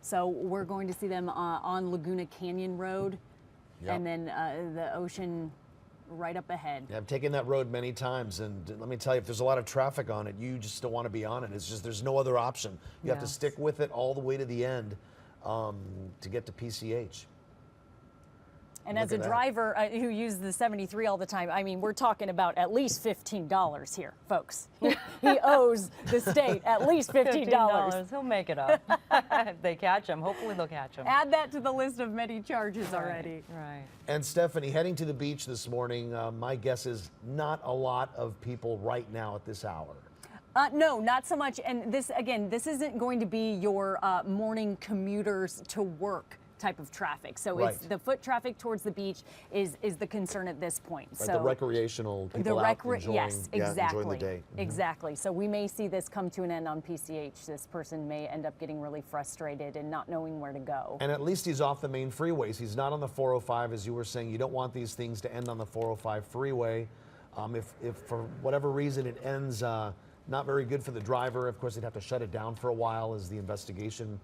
So we're going to see them on Laguna Canyon Road, and then the ocean right up ahead. Yeah, I've taken that road many times, and let me tell you, if there's a lot of traffic on it, you just don't want to be on it. It's just, there's no other option. You have to stick with it all the way to the end to get to PCH. And as a driver who uses the 73 all the time, I mean, we're talking about at least $15 here, folks. He owes the state at least $15. He'll make it up. If they catch him, hopefully they'll catch him. Add that to the list of many charges already. Right. And Stephanie, heading to the beach this morning, my guess is not a lot of people right now at this hour. No, not so much. And this, again, this isn't going to be your morning commuters to work type of traffic. So it's the foot traffic towards the beach is the concern at this point. Right, so the recreational people out enjoying, yes, exactly. enjoying the day. Exactly. So we may see this come to an end on PCH. This person may end up getting really frustrated and not knowing where to go. And at least he's off the main freeways. He's not on the 405, as you were saying. You don't want these things to end on the 405 freeway. If for whatever reason it ends not very good for the driver, of course they'd have to shut it down for a while as the investigation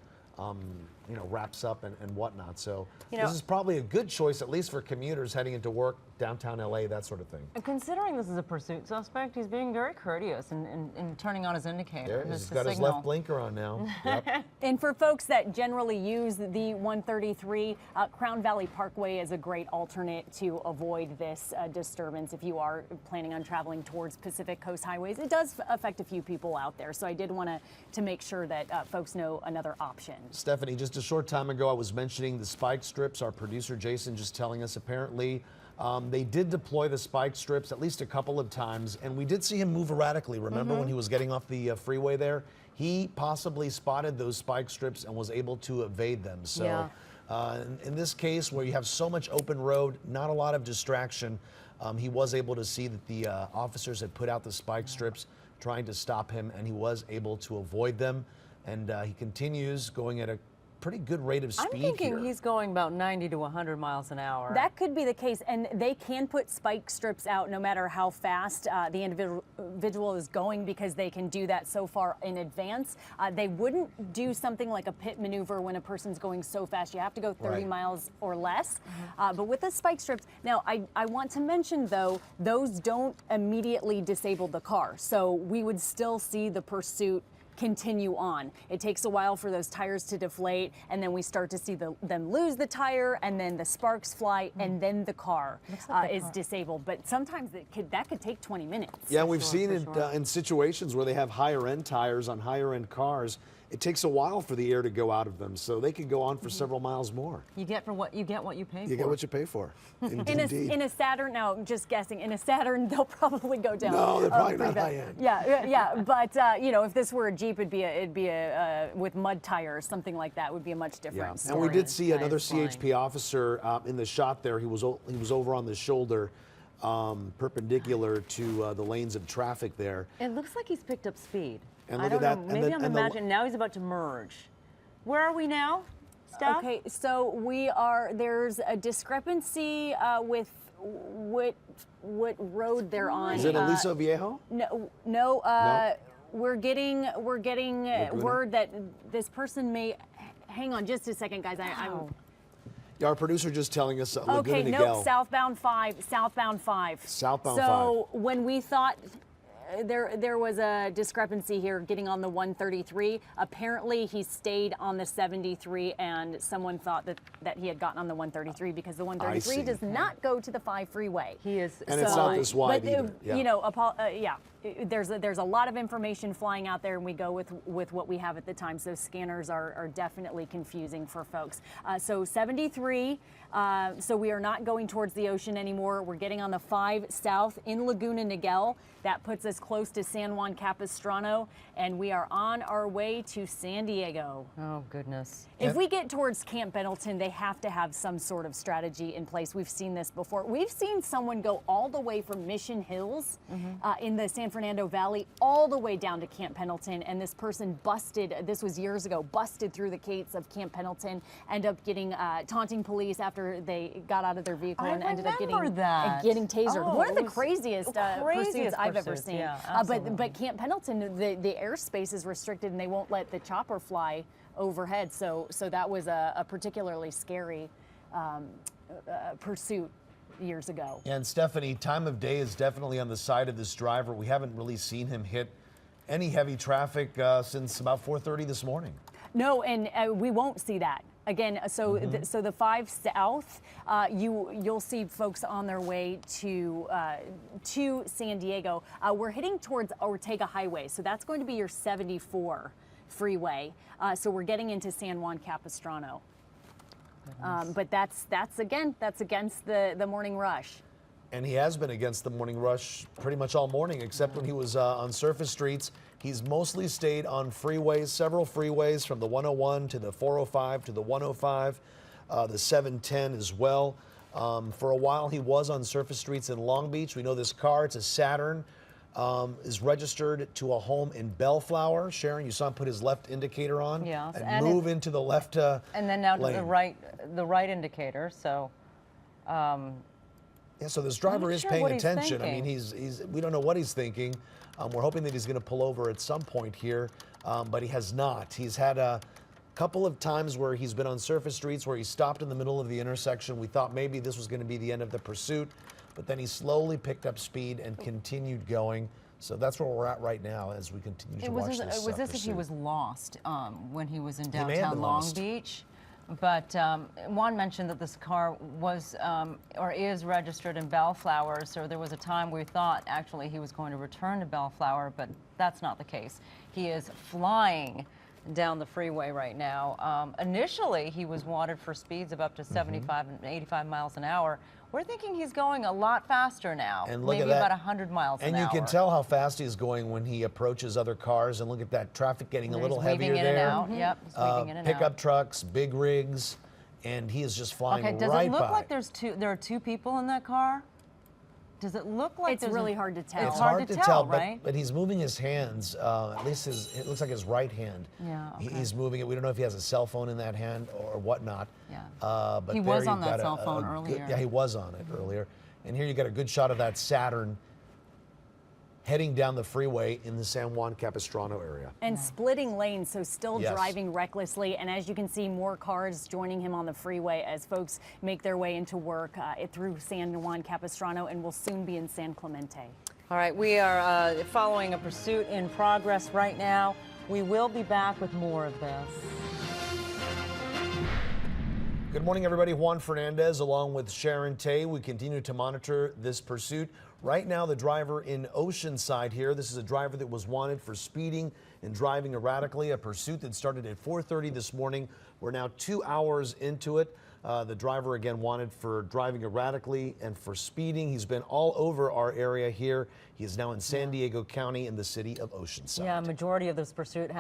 wraps up and whatnot. So this is probably a good choice, at least for commuters heading into work, downtown LA, that sort of thing. Considering this is a pursuit suspect, he's being very courteous in turning on his indicator. He's got his left blinker on now. Yep. And for folks that generally use the 133, Crown Valley Parkway is a great alternate to avoid this disturbance if you are planning on traveling towards Pacific Coast highways. It does affect a few people out there, so I did want to make sure that folks know another option. Stephanie, just a short time ago I was mentioning the spike strips. Our producer Jason just telling us apparently they did deploy the spike strips at least a couple of times, and we did see him move erratically. Remember when he was getting off the freeway there? He possibly spotted those spike strips and was able to evade them. So in this case, where you have so much open road, not a lot of distraction, he was able to see that the officers had put out the spike strips trying to stop him, and he was able to avoid them. And he continues going at a pretty good rate of speed. I'm thinking he's going about 90 to 100 miles an hour. That could be the case, and they can put spike strips out no matter how fast the individual is going, because they can do that so far in advance. They wouldn't do something like a pit maneuver when a person's going so fast. You have to go 30 miles or less. But with the spike strips, now I want to mention though, those don't immediately disable the car. So we would still see the pursuit continue on. It takes a while for those tires to deflate, and then we start to see them lose the tire, and then the sparks fly, and then the car is disabled. But sometimes that could take 20 minutes. Yeah, we've seen it in situations where they have higher end tires on higher end cars, it takes a while for the air to go out of them, so they could go on for Mm-hmm. several miles more. You get what you pay for. You get what you pay for. Indeed. In a Saturn, no, I'm just guessing. In a Saturn, they'll probably go down. No, they're probably pretty not bad. high end. Yeah. But you know, if this were a Jeep, it'd be a with mud tires, something like that. Would be a much different And story. we did see Guy another is flying. CHP officer in the shot there. He was over on the shoulder, perpendicular to the lanes of traffic there. It looks like he's picked up speed. And I look don't at know. that, Maybe I'm imagining now he's about to merge. Where are we now, Steph? Okay, so there's a discrepancy with what road they're on. Is it Aliso Viejo? No. We're getting Laguna? word that this person may. Hang on, just a second, guys. Yeah, our producer just telling us Laguna Okay, Niguel. nope. Southbound 5. Southbound 5. Southbound So when we thought. There was a discrepancy here getting on the 133. Apparently he stayed on the 73 and someone thought that he had gotten on the 133 because the 133 see. does not go to the 5 freeway. He is. And it's not this wide but, either. Yeah. You know, there's a lot of information flying out there and we go with what we have at the time. So scanners are definitely confusing for folks. So 73, so we are not going towards the ocean anymore. We're getting on the 5 south in Laguna Niguel. That puts us close to San Juan Capistrano, and we are on our way to San Diego. Oh, goodness. If we get towards Camp Pendleton, they have to have some sort of strategy in place. We've seen this before. We've seen someone go all the way from Mission Hills in the San Fernando Valley all the way down to Camp Pendleton, and this person busted, this was years ago, busted through the gates of Camp Pendleton, ended up getting taunting police after they got out of their vehicle I and ended up remember that. getting tasered. Oh, One of the it was craziest pursuits I've ever pursuits, seen. yeah, But Camp Pendleton, the airspace is restricted and they won't let the chopper fly overhead. So that was a particularly scary pursuit years ago. And Stephanie, time of day is definitely on the side of this driver. We haven't really seen him hit any heavy traffic since about 4:30 this morning. No, and we won't see that. Again, so so the 5 south, you'll see folks on their way to San Diego. We're heading towards Ortega Highway, so that's going to be your 74 freeway. So we're getting into San Juan Capistrano. But that's against the morning rush. And he has been against the morning rush pretty much all morning, except when he was on surface streets. He's mostly stayed on freeways, several freeways from the 101 to the 405 to the 105, the 710 as well. For a while, he was on surface streets in Long Beach. We know this car, it's a Saturn, is registered to a home in Bellflower. Sharon, you saw him put his left indicator on Yes, and move into the left And then now lane. to the right indicator. So. Yeah, so this driver not is sure paying what he's attention. I mean, thinking. we don't know what he's thinking. We're hoping that he's going to pull over at some point here, but he has not. He's had a couple of times where he's been on surface streets where he stopped in the middle of the intersection. We thought maybe this was going to be the end of the pursuit, but then he slowly picked up speed and continued going. So that's where we're at right now as we continue to watch this Was this if he pursuit. was lost when he was in may have downtown been Long lost. Beach? But Juan mentioned that this car was or is registered in Bellflower, so there was a time we thought actually he was going to return to Bellflower, but that's not the case. He is flying down the freeway right now. Initially, he was wanted for speeds of up to 75 and 85 miles an hour. We're thinking he's going a lot faster now, And look maybe at that. about 100 miles an hour. And you can tell how fast he's going when he approaches other cars. And look at that traffic getting a He's little weaving heavier in there. and out. Yep, he's weaving in and out. Pickup trucks, big rigs, and he is just flying Okay, does right it look by. like there are two people in that car? Does it look like It's really hard to tell. It's It's hard to tell, but, right? but he's moving his hands. At least it looks like his right hand. Yeah, okay. He's moving it. We don't know if he has a cell phone in that hand or whatnot. Yeah. But He there was you've on that got cell phone good- earlier. yeah, he was on it earlier. And here you got a good shot of that Saturn heading down the freeway in the San Juan Capistrano area. And splitting lanes, so still Yes. driving recklessly. And as you can see, more cars joining him on the freeway as folks make their way into work through San Juan Capistrano and will soon be in San Clemente. All right, we are following a pursuit in progress right now. We will be back with more of this. Good morning, everybody. Juan Fernandez along with Sharon Tay. We continue to monitor this pursuit Right now, the driver in Oceanside here, this is a driver that was wanted for speeding and driving erratically, a pursuit that started at 4:30 this morning. We're now 2 hours into it. The driver, again, wanted for driving erratically and for speeding. He's been all over our area here. He is now in San Diego County in the city of Oceanside. Yeah, majority of this pursuit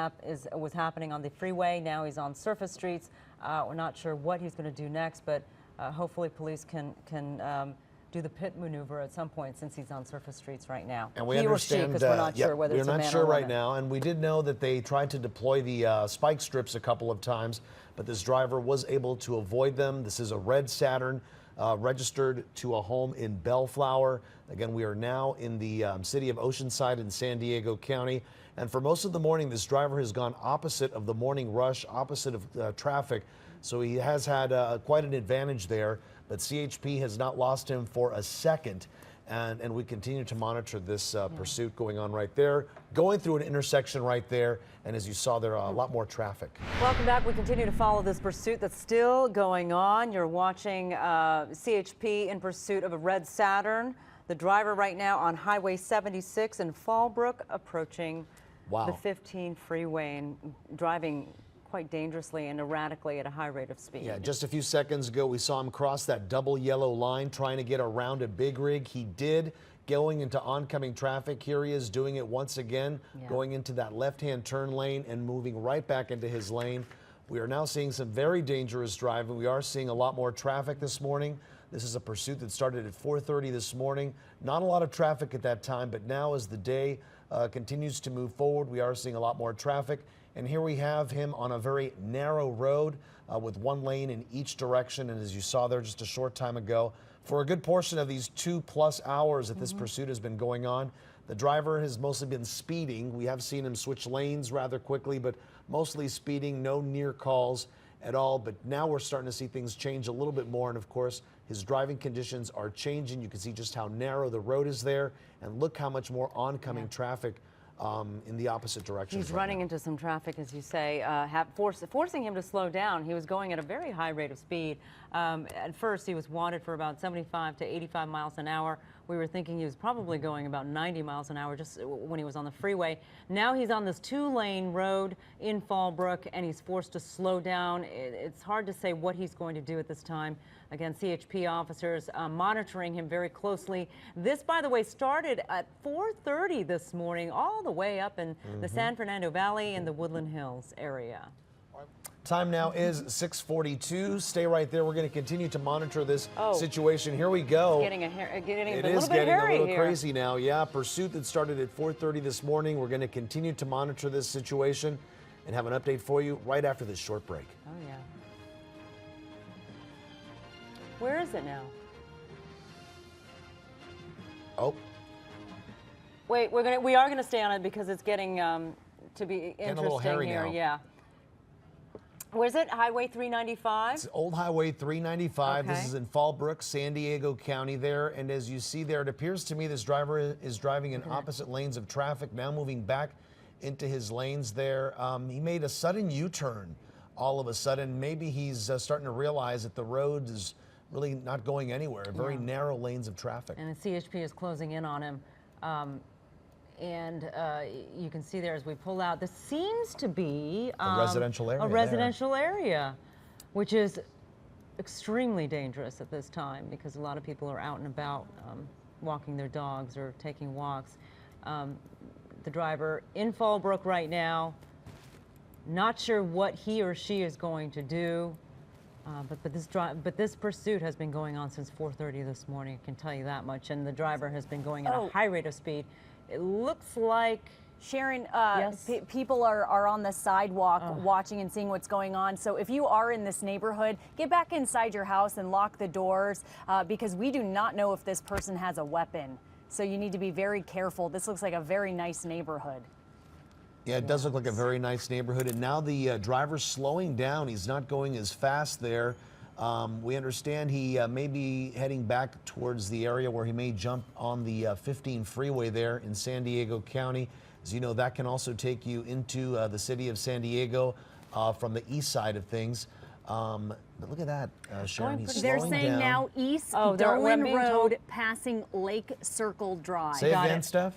was happening on the freeway. Now he's on surface streets. We're not sure what he's going to do next, but hopefully police can do the pit maneuver at some point since he's on surface streets right now. And we he understand, or she, because we're not sure whether it's a man or a We're not sure right woman. now, and we did know that they tried to deploy the spike strips a couple of times, but this driver was able to avoid them. This is a red Saturn registered to a home in Bellflower. Again, we are now in the city of Oceanside in San Diego County, and for most of the morning, this driver has gone opposite of the morning rush, opposite of traffic, so he has had quite an advantage there. But CHP has not lost him for a second, and we continue to monitor this pursuit going on right there, going through an intersection right there, and as you saw, there are a lot more traffic. Welcome back. We continue to follow this pursuit that's still going on. You're watching CHP in pursuit of a red Saturn. The driver right now on Highway 76 in Fallbrook, approaching the 15 freeway and driving quite dangerously and erratically at a high rate of speed. Yeah, just a few seconds ago, we saw him cross that double yellow line trying to get around a big rig. He did, going into oncoming traffic. Here he is doing it once again, going into that left-hand turn lane and moving right back into his lane. We are now seeing some very dangerous driving. We are seeing a lot more traffic this morning. This is a pursuit that started at 4:30 this morning. Not a lot of traffic at that time, but now as the day continues to move forward, we are seeing a lot more traffic. And here we have him on a very narrow road with one lane in each direction. And as you saw there just a short time ago, for a good portion of these 2+ hours that this pursuit has been going on, the driver has mostly been speeding. We have seen him switch lanes rather quickly, but mostly speeding, no near calls at all. But now we're starting to see things change a little bit more. And of course, his driving conditions are changing. You can see just how narrow the road is there. And look how much more oncoming traffic in the opposite direction. He's running into some traffic, as you say, forcing him to slow down. He was going at a very high rate of speed. At first, he was wanted for about 75 to 85 miles an hour. We were thinking he was probably going about 90 miles an hour just when he was on the freeway. Now he's on this 2-lane road in Fallbrook, and he's forced to slow down. It's hard to say what he's going to do at this time. Again, CHP officers monitoring him very closely. This, by the way, started at 4:30 this morning, all the way up in the San Fernando Valley and the Woodland Hills area. Time now is 6:42. Stay right there. We're going to continue to monitor this situation. Here we go. It It is getting a little crazy now. Yeah, pursuit that started at 4:30 this morning. We're going to continue to monitor this situation and have an update for you right after this short break. Oh, yeah. Where is it now? Oh. Wait, we are gonna stay on it because it's getting to be Getting a little hairy interesting here. now. Yeah. Where's it? Highway 395? It's Old Highway 395. This Okay. is in Fallbrook, San Diego County there. And as you see there, it appears to me this driver is driving in opposite lanes of traffic, now moving back into his lanes there. He made a sudden U-turn all of a sudden. Maybe he's starting to realize that the road is really not going anywhere, very narrow lanes of traffic. And the CHP is closing in on him. You can see there as we pull out, this seems to be A residential area. a residential area, which is extremely dangerous at this time because a lot of people are out and about walking their dogs or taking walks. The driver in Fallbrook right now, not sure what he or she is going to do. But this pursuit has been going on since 4:30 this morning. I can tell you that much. And the driver has been going at a high rate of speed. It looks like Sharon, Yes. people are on the sidewalk watching and seeing what's going on. So if you are in this neighborhood, get back inside your house and lock the doors because we do not know if this person has a weapon. So you need to be very careful. This looks like a very nice neighborhood. Yeah, it does look like a very nice neighborhood. And now the driver's slowing down. He's not going as fast there. We understand he may be heading back towards the area where he may jump on the 15 freeway there in San Diego County. As you know, that can also take you into the city of San Diego from the east side of things. But look at that, Sharon. He's They're slowing saying down. now East Oh, Dolan being Road told- passing Lake Circle Drive. Say Got again, it. Steph.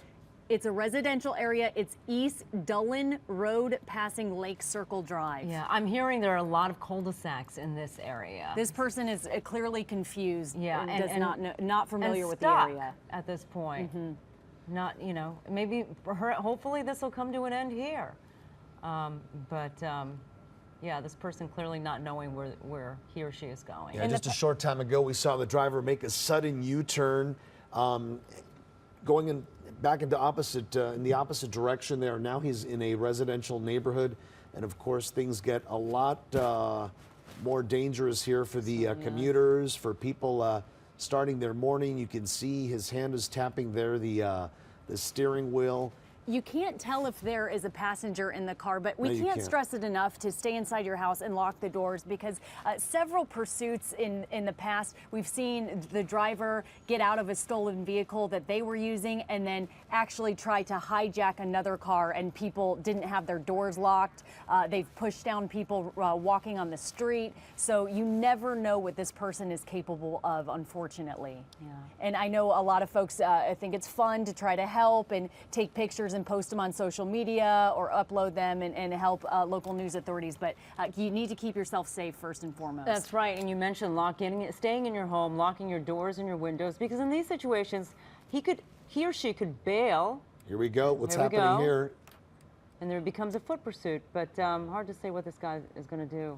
It's a residential area. It's East Dolan Road passing Lake Circle Drive. Yeah, I'm hearing there are a lot of cul-de-sacs in this area. This person is clearly confused. Yeah, and, and- does and- not know, not familiar and with stuck the area. at this point. Not, you know, maybe for her, hopefully this will come to an end here. Yeah, this person clearly not knowing where he or she is going. Yeah, just a short time ago, we saw the driver make a sudden U-turn, going back into in the opposite direction there. Now he's in a residential neighborhood, and of course things get a lot more dangerous here for the commuters, for people starting their morning. You can see his hand is tapping there the steering wheel. You can't tell if there is a passenger in the car, but we No, you can't can't. stress it enough to stay inside your house and lock the doors, because several pursuits in the past, we've seen the driver get out of a stolen vehicle that they were using and then actually try to hijack another car, and people didn't have their doors locked. They've pushed down people walking on the street. So you never know what this person is capable of, unfortunately. Yeah. And I know a lot of folks think it's fun to try to help and take pictures and post them on social media or upload them and help local news authorities, but you need to keep yourself safe first and foremost. That's right, and you mentioned staying in your home, locking your doors and your windows, because in these situations, he or she could bail, Here we go. What's There we happening go. here? and there becomes a foot pursuit, but hard to say what this guy is going to do.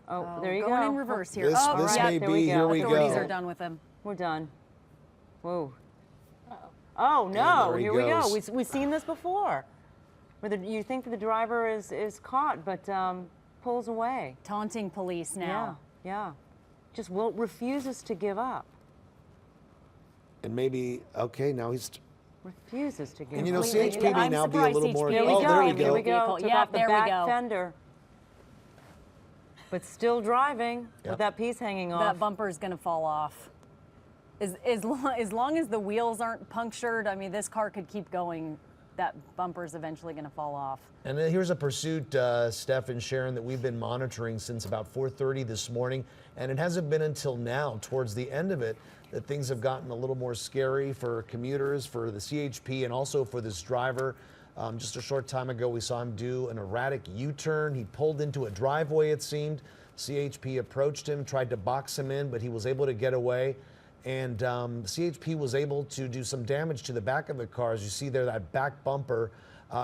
Oh, there you go. Going in reverse here. This, oh, this yeah, may there be, we go. here we authorities go. are done with him. We're done. Whoa. Oh no! there he Here we go. goes. We've seen this before, where you think that the driver is caught, but pulls away. Taunting police now. Yeah. Just refuses to give up. And maybe, okay, now he's... Refuses to give up. And you know, Completely. CHP may I'm now be a surprised little more... CHP Here we Oh, go. there we Here we go. go. Took Yeah, off the there we back go. fender. But still driving Yep. with that piece hanging off. That bumper is going to fall off. As long as the wheels aren't punctured, I mean, this car could keep going. That bumper is eventually going to fall off. And then here's a pursuit, Steph and Sharon, that we've been monitoring since about 4:30 this morning. And it hasn't been until now, towards the end of it, that things have gotten a little more scary for commuters, for the CHP, and also for this driver. Just a short time ago, we saw him do an erratic U-turn. He pulled into a driveway, it seemed. CHP approached him, tried to box him in, but he was able to get away. And CHP was able to do some damage to the back of the car. As you see there, that back bumper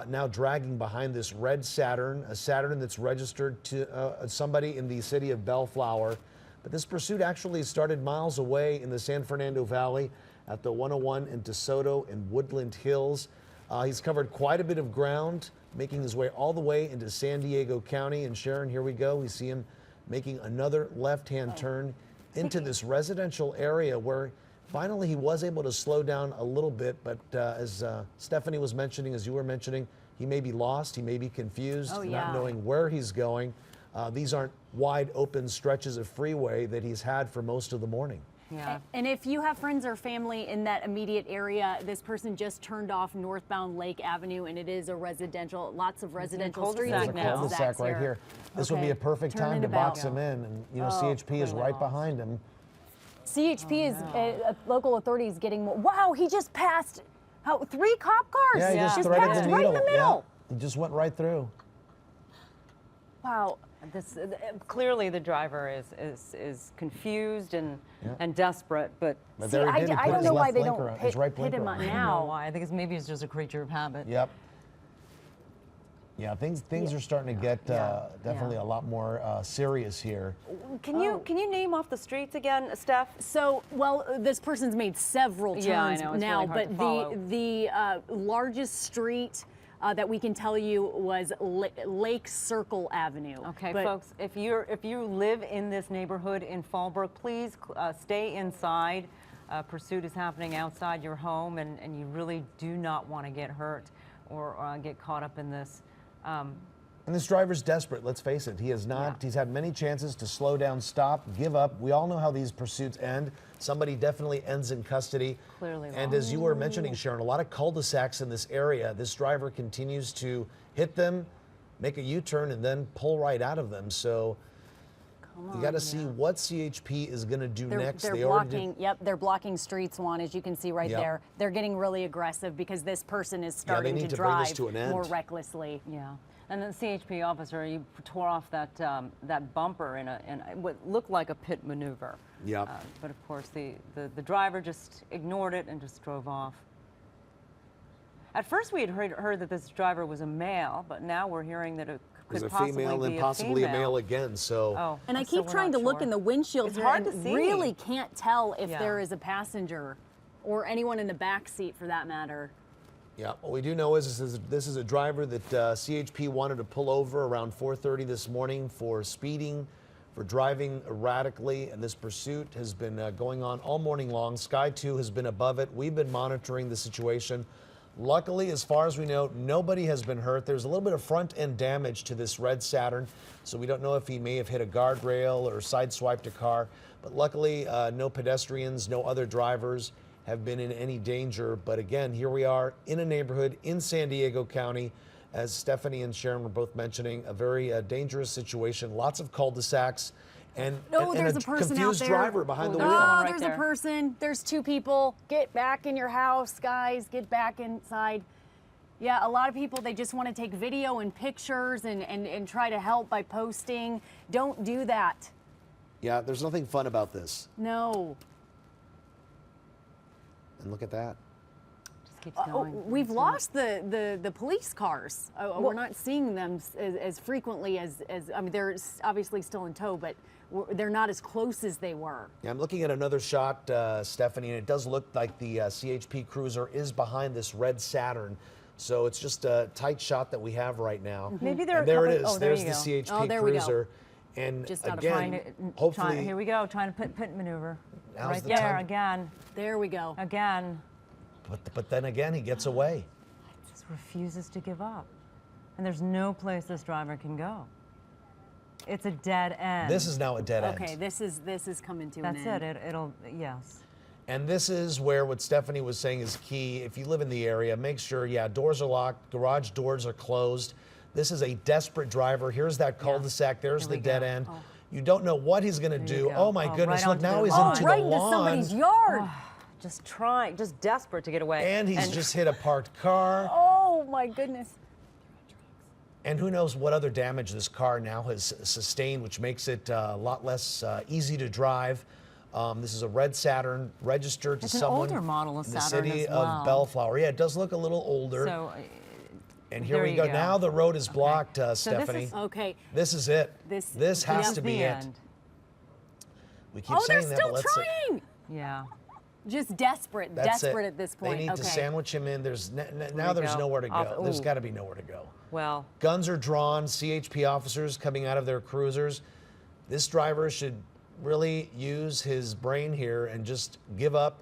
now dragging behind this red Saturn, a Saturn that's registered to somebody in the city of Bellflower. But this pursuit actually started miles away in the San Fernando Valley at the 101 in DeSoto and Woodland Hills. He's covered quite a bit of ground, making his way all the way into San Diego County. And Sharon, here we go. We see him making another left-hand turn into this residential area where finally he was able to slow down a little bit. But as Stephanie was mentioning, as you were mentioning, he may be lost, he may be confused, Oh, yeah. not knowing where he's going. These aren't wide open stretches of freeway that he's had for most of the morning. Yeah. And if you have friends or family in that immediate area, this person just turned off northbound Lake Avenue, and it is a residential, lots of residential streets. cul-de-sac and now. There's a cul-de-sac right here. This would be a perfect Turn time it to box about. him in. And, you know, Oh, CHP is clearly right lost. behind him. CHP is local authorities getting more. Wow, he just passed 3 cop cars. Yeah, he just just threaded passed the right needle. in the middle. Yeah, he just went right through. Wow. This clearly the driver is confused and desperate, but But See, there he did. He I put don't his know why left they blinker don't on, his right hit him blinker on on. I don't know now. why. I think maybe it's just a creature of habit. Yep. Yeah, things are starting to get definitely Yeah. a lot more serious here. Can you name off the streets again, Steph? So, well, this person's made several turns Yeah, I know, it's now, really hard to but follow. the largest street that we can tell you was Lake Circle Avenue. Okay, But folks, if you live in this neighborhood in Fallbrook, please stay inside. Pursuit is happening outside your home, and you really do not want to get hurt or get caught up in this. And this driver's desperate, let's face it. He has not, Yeah. he's had many chances to slow down, stop, give up. We all know how these pursuits end. Somebody definitely ends in custody. Clearly And as you were mentioning, Sharon, a lot of cul-de-sacs in this area. This driver continues to hit them, make a U-turn, and then pull right out of them. So We got to see what CHP is going to do next. They're They already did- blocking. Yep, they're blocking streets, Juan, as you can see right Yep. there. They're getting really aggressive because this person is starting need to to bring this drive to an end. more recklessly. Yeah. And the CHP officer, he tore off that that bumper in what looked like a pit maneuver. Yep. But of course, the driver just ignored it and just drove off. At first, we had heard that this driver was a male, but now we're hearing that it It was could a possibly female be and possibly a female. male again. So Oh, And I so keep we're trying to not look sure. in the windshield It's here hard and to see. really can't tell if Yeah. there is a passenger or anyone in the back seat for that matter. yeah, what we do know is this is a driver that CHP wanted to pull over around 4:30 this morning for speeding, for driving erratically, and this pursuit has been going on all morning long. Sky 2 has been above it. We've been monitoring the situation. Luckily, as far as we know, nobody has been hurt. There's a little bit of front end damage to this red Saturn, so we don't know if he may have hit a guardrail or sideswiped a car. But luckily, no pedestrians, no other drivers have been in any danger. But again, here we are in a neighborhood in San Diego County, as Stephanie and Sharon were both mentioning, a very dangerous situation. Lots of cul-de-sacs and, Oh, and there's a person out confused there. driver behind the There's wheel. someone Oh, right there's there. a person. There's two people. Get back in your house, guys. Get back inside. Yeah, a lot of people, they just want to take video and pictures and try to help by posting. Don't do that. Yeah, there's nothing fun about this. No. And look at that. Just keeps going. We've lost the police cars. We're not seeing them as frequently as I mean, they're obviously still in tow, but they're not as close as they were. Yeah, I'm looking at another shot, Stephanie, and it does look like the CHP cruiser is behind this red Saturn. So it's just a tight shot that we have right now. Maybe there are And there a it couple- is. oh, there There's you the go. CHP Oh, there we go. cruiser. And Just out of again, Trying hopefully, here we go, trying to pit maneuver. Now's Right the there, time. again, There we go. again. but then again, he gets away. Just refuses to give up. And there's no place this driver can go. It's a dead end. This is now a dead end. Okay, this is coming to That's an end. it. It'll, yes. And this is where what Stephanie was saying is key. If you live in the area, make sure, doors are locked, garage doors are closed. This is a desperate driver. Here's that cul-de-sac. There's Here the we dead go. end. You don't know what he's going to There you do. go. Oh my Oh, goodness! right Look, onto now the he's lawn. into Right the into lawn. somebody's yard. Just trying, just desperate to get away. And he's just hit a parked car. Oh my goodness. And who knows what other damage this car now has sustained, which makes it a lot less easy to drive. This is a red Saturn registered to It's an someone older model of in the Saturn city as well. of Bellflower. Yeah, it does look a little older. So, and here there we you go. go. Now the road is blocked, So this Stephanie. is- Okay. This is it. This has this to is be the it. end. We keep Oh, they're saying that, still but let's see. trying. Yeah. Just desperate, That's desperate it. at this point. They need okay. to sandwich him in. There's now we there's go. nowhere to go. Off- There's ooh. got to be nowhere to go. Well, Guns are drawn. CHP officers coming out of their cruisers. This driver should really use his brain here and just give up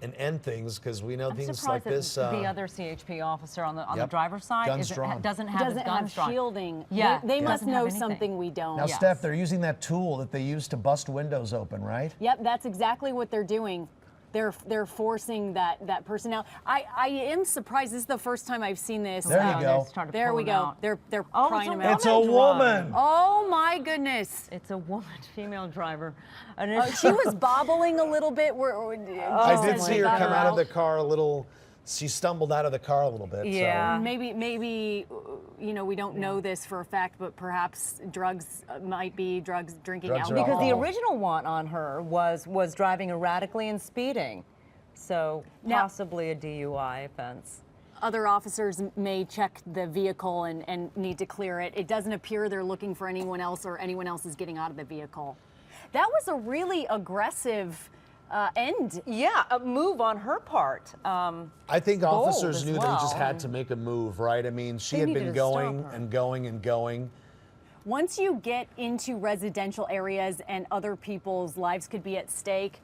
and end things, because we know I'm things surprised like this. that the other CHP officer on the Yep. driver's side Guns drawn. doesn't have Doesn't his guns have drawn. shielding. Yeah, They must doesn't have know anything. something we don't. Now, Yes. Steph, they're using that tool that they use to bust windows open, right? Yep, that's exactly what they're doing. They're forcing that person out. I am surprised. This is the first time I've seen this. There you Oh, go. they started to There pull we him go. out. They're Oh, prying it's him a out. It's a woman. Oh my goodness. It's a woman, female driver. And Oh, she was bobbling a little bit. I did see her come out of the car a little. She stumbled out of the car a little bit. Yeah. Maybe, we don't know this for a fact, but perhaps drugs might be drugs, drinking Drugs are alcohol. because the alcohol. original want on her was driving erratically and speeding. So Now- possibly a DUI offense. Other officers may check the vehicle and need to clear it. It doesn't appear they're looking for anyone else or anyone else is getting out of the vehicle. That was a really aggressive end. Yeah, a move on her part. I think Bold officers as knew they just well. had to make a move, right? I mean, she They had needed been to stop going her. and going and going. Once you get into residential areas and other people's lives could be at stake,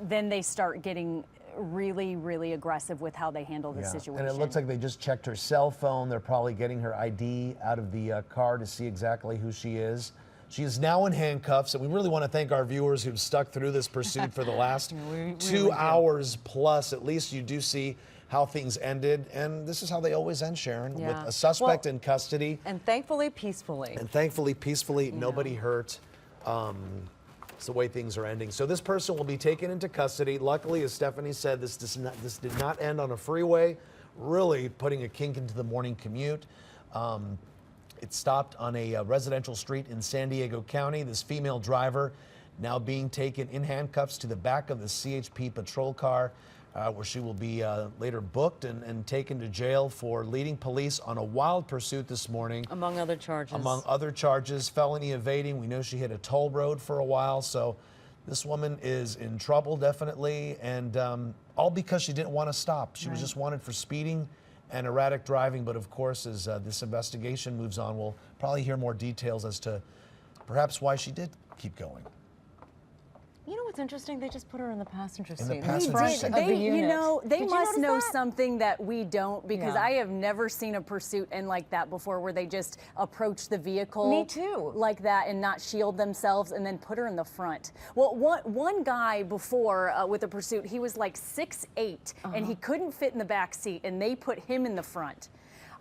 then they start getting really, really aggressive with how they handle the situation. And it looks like they just checked her cell phone. They're probably getting her ID out of the car to see exactly who she is. She is now in handcuffs, and we really want to thank our viewers who've stuck through this pursuit for the last We 2 really do. hours plus. At least you do see how things ended, and this is how they always end, Sharon, Yeah. with a suspect Well- in custody, And thankfully, peacefully. and thankfully, peacefully, nobody hurt. It's the way things are ending. So this person will be taken into custody. Luckily, as Stephanie said, this did not end on a freeway, really putting a kink into the morning commute. It stopped on a residential street in San Diego County. This female driver now being taken in handcuffs to the back of the CHP patrol car, where she will be later booked and taken to jail for leading police on a wild pursuit this morning. Among other charges. Among other charges, felony evading. We know she hit a toll road for a while, so this woman is in trouble, definitely, and all because she didn't want to stop. She was just wanted for speeding and erratic driving, but of course, as this investigation moves on, we'll probably hear more details as to perhaps why she did keep going. You know what's interesting? They just put her in the passenger seat. the in passenger front seat. of the unit. You know, they Did you must notice know that? something that we don't, because Yeah. I have never seen a pursuit end like that before, where they just approach the vehicle. Me too. Like that and not shield themselves and then put her in the front. Well, one guy before with the pursuit, he was like 6'8", and he couldn't fit in the back seat, and they put him in the front.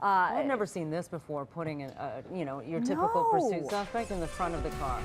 I've never seen this before, putting in, you know, your typical No. pursuit suspect in the front of the car.